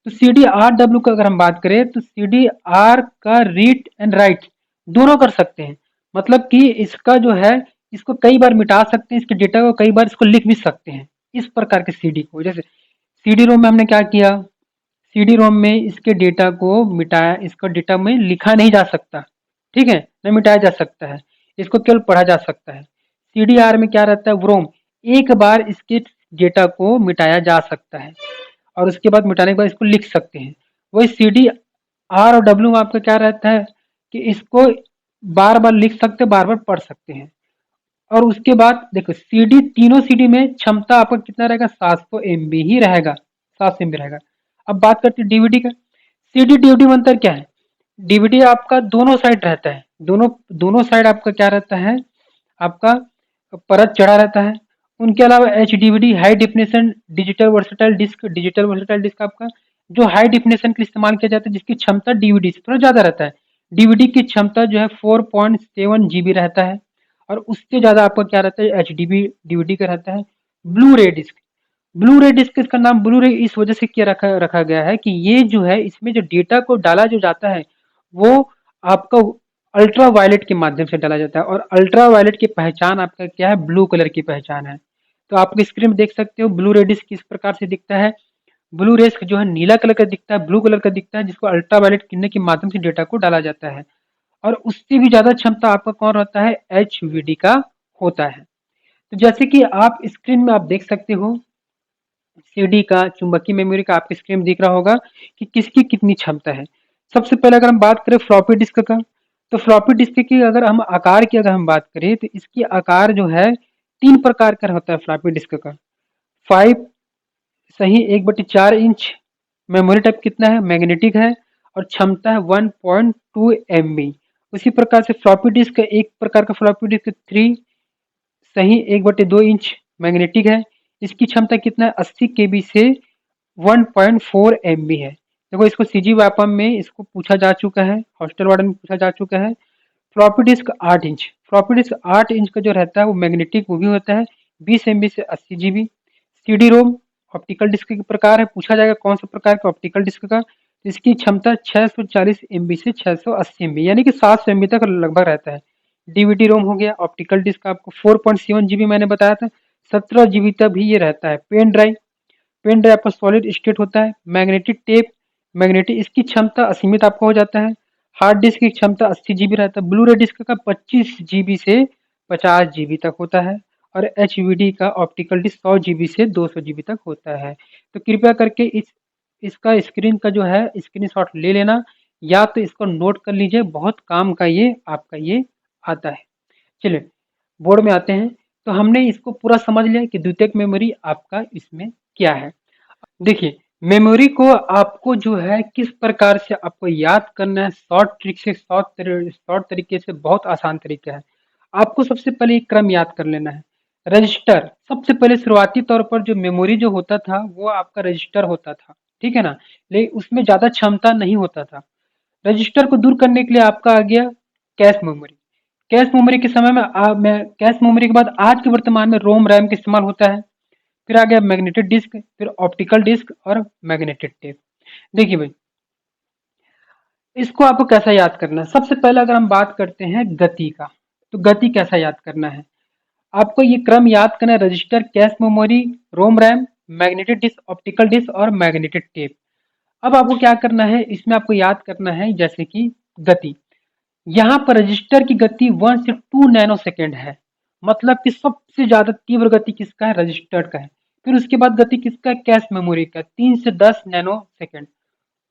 तो CDRW का अगर हम बात करें तो CDR का रीड एंड राइट दोनों कर सकते हैं। मतलब कि इसका जो है, इसको कई बार मिटा सकते हैं, इसके डेटा को कई बार इसको लिख भी सकते हैं। इस प्रकार के CD को, जैसे CD रोम में हमने क्या किया, CD रोम में इसके डेटा को मिटाया, इसका डेटा में लिखा नहीं जा सकता, ठीक है, न मिटाया जा सकता है, इसको केवल पढ़ा जा सकता है। CDR में क्या रहता है, व्रोम, एक बार इसके डेटा को मिटाया जा सकता है और उसके बाद मिटाने के बाद इसको लिख सकते हैं। वही CDR और W में आपका क्या रहता है कि इसको बार बार लिख सकते, बार बार पढ़ सकते हैं। और उसके बाद देखो CD, तीनों CD में क्षमता आपका कितना रहेगा, 700 MB ही रहेगा, 700 MB रहेगा। अब बात करते हैं DVD का। CD DVD में अंतर क्या है? DVD आपका दोनों साइड रहता है, दोनों दोनों साइड आपका क्या रहता है, आपका परत चढ़ा रहता है। उनके अलावा HDVD high definition digital versatile disc आपका जो हाई डेफिनेशन के इस्तेमाल किया जाता है, जिसकी क्षमता DVD से थोड़ा ज़्यादा रहता है। DVD की क्षमता जो है 4.7 GB रहता है, और उससे ज़्यादा आपका क्या रहता है, HDB DVD का रहता है। ब्लू रे डिस्क, ब्लू रे डिस्क, इसका नाम ब्लू रे इस वजह से क्या रखा रखा गया है कि ये जो है, इसमें जो डेटा को डाला जो जाता है वो आपका अल्ट्रा वायलेट के माध्यम से डाला जाता है, और अल्ट्रा वायलेट की पहचान आपका क्या है, ब्लू कलर की पहचान है। तो आप स्क्रीन में देख सकते हो ब्लू रे डिस्क किस प्रकार से दिखता है। ब्लू रेस जो है नीला कलर का दिखता है, ब्लू कलर का दिखता है, जिसको अल्ट्रा वायलेट किरणें के माध्यम से डेटा को डाला जाता है। और उससे भी ज्यादा क्षमता आपका कौन रहता है, HVD का होता है। तो जैसे कि आप स्क्रीन में आप देख सकते हो, CD का चुंबकीय मेमोरी का आपके स्क्रीन में दिख रहा होगा कि किसकी कितनी क्षमता है। सबसे पहले अगर हम बात करें फ्लॉपी डिस्क का, तो फ्लॉपी डिस्क की अगर हम आकार की अगर हम बात करें तो इसकी आकार जो है 3 प्रकार का होता है फ्लॉपी डिस्क का। 5 सही 1/4 इंच मेमोरी टाइप कितना है, मैग्नेटिक है, और क्षमता है 1.2 MB। उसी प्रकार से फ्लॉपी डिस्क, एक प्रकार का फ्लॉपी डिस्क 3 सही 1/2 इंच मैग्नेटिक है। इसकी क्षमता कितना है, 80 KB से 1.4 MB है। देखो इसको CG व्यापम में इसको पूछा जा चुका है, हॉस्टल वार्डन में पूछा जा चुका है। Floppy disc 8 inch, floppy disk 8 inch का जो रहता है वो मैग्नेटिक वो भी होता है, 20 MB से 80 GB। CD रोम ऑप्टिकल डिस्क के प्रकार है, पूछा जाएगा कौन सा प्रकार का ऑप्टिकल डिस्क का, तो इसकी क्षमता 640 MB से 680 MB यानी कि 700 MB तक लगभग रहता है। DVD रोम हो गया, ऑप्टिकल डिस्क आपको 4.7 GB मैंने बताया था, 17 GB तक भी ये रहता है। पेन ड्राइव, पेन ड्राइव आपका सॉलिड स्टेट होता है। मैग्नेटिक टेप, मैग्नेटिक, इसकी क्षमता असीमित आपका हो जाता है। हार्ड डिस्क की क्षमता 80 GB रहता है। ब्लू रे डिस्क का 25 GB से 50 GB तक होता है, और HVD का ऑप्टिकल डिस्क 100 GB से 200 GB तक होता है। तो कृपया करके इसका स्क्रीन का जो है स्क्रीनशॉट ले लेना, या तो इसको नोट कर लीजिए, बहुत काम का ये आपका ये आता है। चलिए बोर्ड में आते हैं। तो हमने इसको पूरा समझ लिया कि द्वितीयक मेमोरी आपका इसमें क्या है। देखिए मेमोरी को आपको जो है किस प्रकार से आपको याद करना है, शॉर्ट ट्रिक से, शॉर्ट तरीके से, बहुत आसान तरीका है। आपको सबसे पहले एक क्रम याद कर लेना है। रजिस्टर, सबसे पहले शुरुआती तौर पर जो मेमोरी जो होता था वो आपका रजिस्टर होता था, ठीक है ना, लेकिन उसमें ज्यादा क्षमता नहीं होता था। रजिस्टर को दूर करने के लिए आपका आ गया कैश मेमोरी। कैश मेमोरी के समय में कैश मेमोरी के बाद आज के वर्तमान में रोम रैम का इस्तेमाल होता है। फिर आ गया मैग्नेटिक डिस्क, फिर ऑप्टिकल डिस्क और मैग्नेटिक टेप। देखिए भाई, इसको आपको कैसा याद करना है, सबसे पहले अगर हम बात करते हैं गति का, तो गति कैसा याद करना है, आपको ये क्रम याद करना है। Register, cache memory, ROM RAM, magnetic disk, optical disk और मैग्नेटिक टेप। अब आपको क्या करना है, इसमें आपको याद करना है जैसे कि गति। यहाँ पर रजिस्टर की गति 1 से 2 नैनो सेकेंड है, मतलब कि सबसे ज्यादा तीव्र गति किसका है, रजिस्टर्ड का है। फिर उसके बाद गति किसका है, कैश मेमोरी का, 3 से 10 नैनो सेकेंड।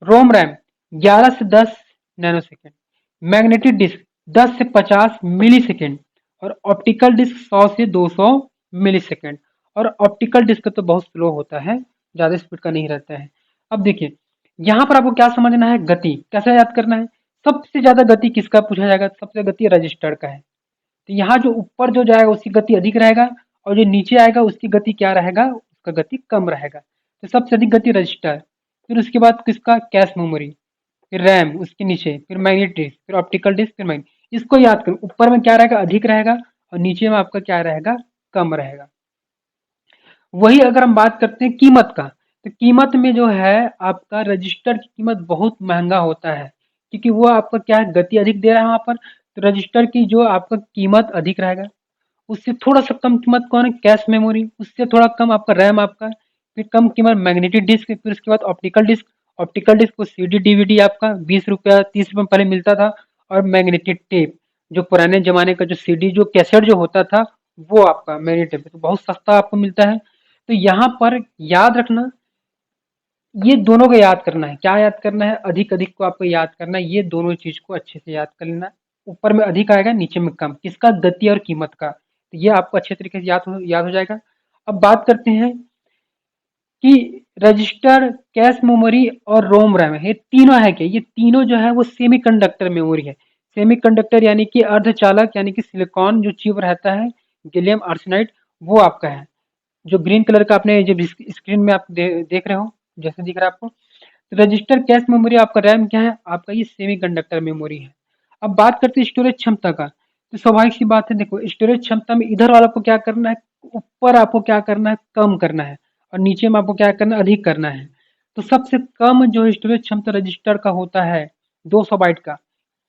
रोम रैम 11 से 10 नैनो सेकेंड। मैग्नेटिक डिस्क 10 से 50 मिली सेकेंड। और ऑप्टिकल डिस्क 100 से 200 मिली सेकेंड। और ऑप्टिकल डिस्क तो बहुत स्लो होता है, ज्यादा स्पीड का नहीं रहता है। अब देखिए यहाँ पर आपको क्या समझना है, गति कैसे याद करना है। सबसे ज्यादा गति किसका पूछा जाएगा, सबसे गति रजिस्टर का है। तो यहाँ जो ऊपर जो जाएगा उसकी गति अधिक रहेगा, और जो नीचे आएगा उसकी गति क्या रहेगा, उसका गति कम रहेगा। तो सबसे अधिक गति रजिस्टर। फिर उसके बाद किसका, कैश मेमोरी, फिर रैम उसके नीचे, फिर मैग्नेटिक डिस्क, फिर ऑप्टिकल डिस्क, फिर मैग्नेट। इसको याद करो, ऊपर में क्या रहेगा, अधिक रहेगा, और नीचे में आपका क्या रहेगा, कम रहेगा। वही अगर हम बात करते हैं कीमत का, तो कीमत में जो है आपका रजिस्टर की कीमत बहुत महंगा होता है, क्योंकि वो आपका क्या है, गति अधिक दे रहा है वहां पर। तो रजिस्टर की जो आपका कीमत अधिक रहेगा। उससे थोड़ा सा कम कीमत कौन है, कैश मेमोरी। उससे थोड़ा कम आपका रैम आपका। फिर कम कीमत मैग्नेटिक डिस्क। फिर उसके बाद ऑप्टिकल डिस्क। ऑप्टिकल डिस्क को सीडी डीवीडी आपका 20 रुपया 30 रुपये पहले मिलता था। और मैग्नेटिक टेप, जो पुराने जमाने का जो सीडी जो कैसेट जो होता था, वो आपका मैग्नेटिक टेप तो बहुत सस्ता आपको मिलता है। तो यहाँ पर याद रखना, ये दोनों को याद करना है। क्या याद करना है, अधिक अधिक को आपको याद करना है। ये दोनों चीज को अच्छे से याद कर लेना। ऊपर में अधिक आएगा, नीचे में कम, किसका, गति और कीमत का। तो ये आपको अच्छे तरीके से याद हो जाएगा। अब बात करते हैं कि रजिस्टर, कैश मेमोरी और रोम रैम है, ये तीनों है क्या, ये तीनों जो है वो सेमीकंडक्टर मेमोरी है। सेमीकंडक्टर यानी कि अर्धचालक, यानी कि सिलिकॉन जो चिप रहता है, गैलियम आर्सेनाइड, वो आपका है। जो ग्रीन कलर का आपने जब स्क्रीन में आप देख रहे हो, जैसे दिख रहा है आपको। तो रजिस्टर, कैश मेमोरी, आपका रैम क्या है, आपका ये सेमीकंडक्टर मेमोरी है। अब बात करते हैं स्टोरेज क्षमता का। तो स्वाभाविक सी बात है, देखो स्टोरेज क्षमता में इधर वाला आपको क्या करना है, ऊपर आपको क्या करना है, कम करना है। और नीचे में आपको क्या करना है, अधिक करना है। तो सबसे कम जो स्टोरेज क्षमता रजिस्टर का होता है 200 बाइट का।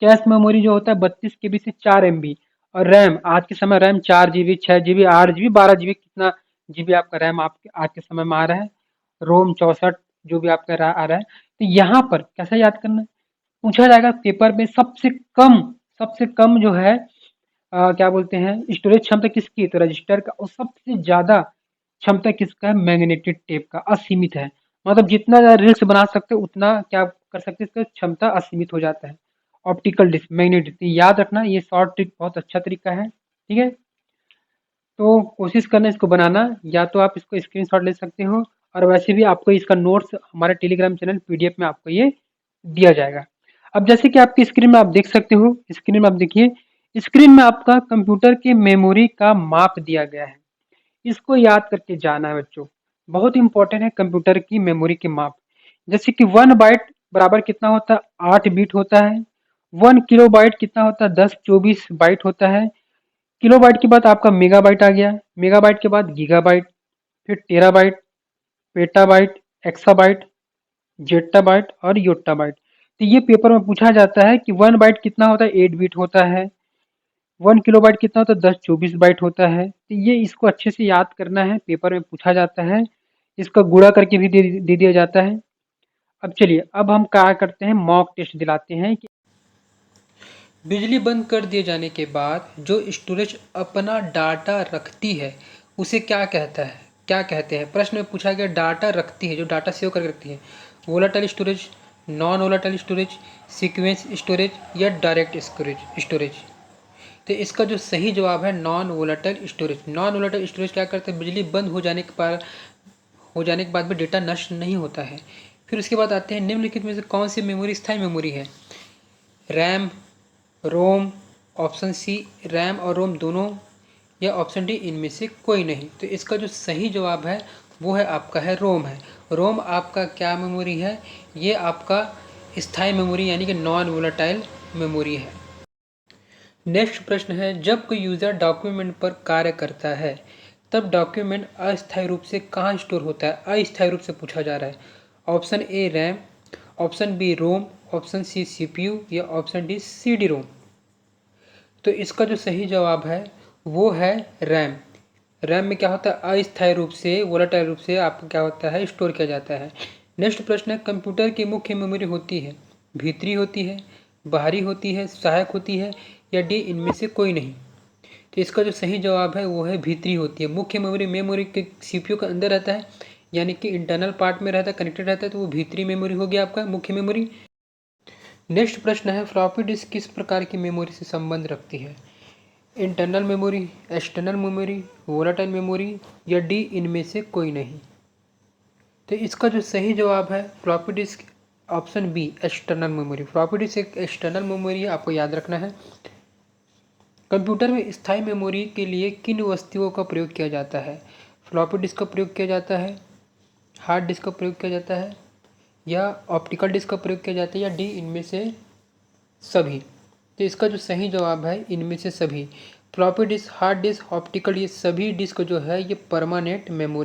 कैश मेमोरी जो होता है 32 KB से 4 MB। और रैम, आज के समय RAM 4 GB, 6 GB, 8 GB, 12 GB, कितना जीबी आपका रैम आपके आज के समय में आ रहा है। रोम 64, जो भी आपका आ रहा है। तो यहाँ पर कैसे याद करना है, पूछा जाएगा पेपर में, सबसे कम जो है क्या बोलते हैं, स्टोरेज क्षमता किसकी है, तो रजिस्टर का। और सबसे ज्यादा क्षमता किसका है, मैग्नेटिक टेप का, असीमित है। मतलब जितना ज्यादा रील्स बना सकते हो उतना क्या कर सकते हैं, इसका क्षमता असीमित हो जाता है। ऑप्टिकल डिस्क, मैग्नेटिक, तो याद रखना, ये शॉर्ट ट्रिक बहुत अच्छा तरीका है, ठीक है। तो कोशिश करना इसको बनाना, या तो आप इसको स्क्रीनशॉट ले सकते हो। और वैसे भी आपको इसका नोट्स हमारे टेलीग्राम चैनल पीडीएफ में आपको ये दिया जाएगा। अब जैसे कि आपकी स्क्रीन में आप देख सकते हो, स्क्रीन में आप देखिए, स्क्रीन में आपका कंप्यूटर की मेमोरी का माप दिया गया है। इसको याद करके जाना है बच्चों, बहुत इंपॉर्टेंट है कंप्यूटर की मेमोरी के माप। जैसे कि 1 बाइट बराबर कितना होता है, 8 बिट होता है। 1 किलोबाइट कितना होता है, 1024 बाइट होता है। किलोबाइट के बाद आपका मेगाबाइट आ गया, मेगाबाइट के बाद गीगाबाइट, फिर टेराबाइट, पेटाबाइट, एक्साबाइट, जेट्टाबाइट और योट्टाबाइट। तो ये पेपर में पूछा जाता है कि 1 बाइट कितना होता है, 8 बिट होता है। 1 किलोबाइट कितना होता है, 1024 बाइट होता है। तो ये इसको अच्छे से याद करना है, पेपर में पूछा जाता है। इसका गुणा करके भी दे दिया जाता है। अब चलिए, अब हम क्या करते हैं, मॉक टेस्ट दिलाते हैं कि बिजली बंद कर दिए जाने के बाद जो स्टोरेज अपना डाटा रखती है उसे क्या कहता है, क्या कहते हैं। प्रश्न में पूछा गया डाटा रखती है, जो डाटा सेव करके रखती है, volatile storage, non volatile storage, sequence storage या डायरेक्ट स्टोरेज। तो इसका जो सही जवाब है non volatile storage. Non volatile storage क्या करता है, बिजली बंद हो जाने के बाद भी डेटा नष्ट नहीं होता है। फिर उसके बाद आते हैं, निम्नलिखित में से कौन सी मेमोरी स्थायी मेमोरी है, रैम, रोम, ऑप्शन सी रैम और रोम दोनों, या ऑप्शन डी इनमें से कोई नहीं। तो इसका जो सही जवाब है वो है आपका है रोम है। रोम आपका क्या मेमोरी है, ये आपका स्थायी मेमोरी यानी कि नॉन वोलेटाइल मेमोरी है। नेक्स्ट प्रश्न है, जब कोई यूज़र डॉक्यूमेंट पर कार्य करता है तब डॉक्यूमेंट अस्थायी रूप से कहाँ स्टोर होता है, अस्थायी रूप से पूछा जा रहा है। Option A RAM, option B ROM, option C CPU या ऑप्शन डी सीडी रोम। तो इसका जो सही जवाब है वो है रैम। रैम में क्या होता है, अस्थायी रूप से, वोलेटाइल रूप से आपका क्या होता है, स्टोर किया जाता है। नेक्स्ट प्रश्न है, कंप्यूटर की मुख्य मेमोरी होती है, भीतरी होती है, बाहरी होती है, सहायक होती है, या डी इनमें से कोई नहीं। तो इसका जो सही जवाब है वो है भीतरी होती है। मुख्य मेमोरी मेमोरी के सीपीयू के अंदर रहता है, यानी कि इंटरनल पार्ट में रहता है, कनेक्टेड रहता है, तो वो भीतरी मेमोरी हो गया आपका मुख्य मेमोरी। नेक्स्ट प्रश्न है, फ्लॉपी डिस्क किस प्रकार की मेमोरी से संबंध रखती है? Internal memory, external memory, volatile memory, या डी इनमें से कोई नहीं। तो इसका जो सही जवाब है floppy disk option B, external memory. Floppy disk एक एक्सटर्नल मेमोरी है, आपको याद रखना है। कंप्यूटर में स्थायी मेमोरी के लिए किन वस्तुओं का प्रयोग किया जाता है? फ्लॉपी डिस्क का प्रयोग किया जाता है, हार्ड डिस्क का प्रयोग किया जाता है, या ऑप्टिकल डिस्क का प्रयोग किया जाता है, या डी इनमें से सभी। तो इसका जो सही जवाब है इनमें से सभी। Floppy disk, hard disk, optical, ये सभी डिस्क जो है ये परमानेंट मेमोरी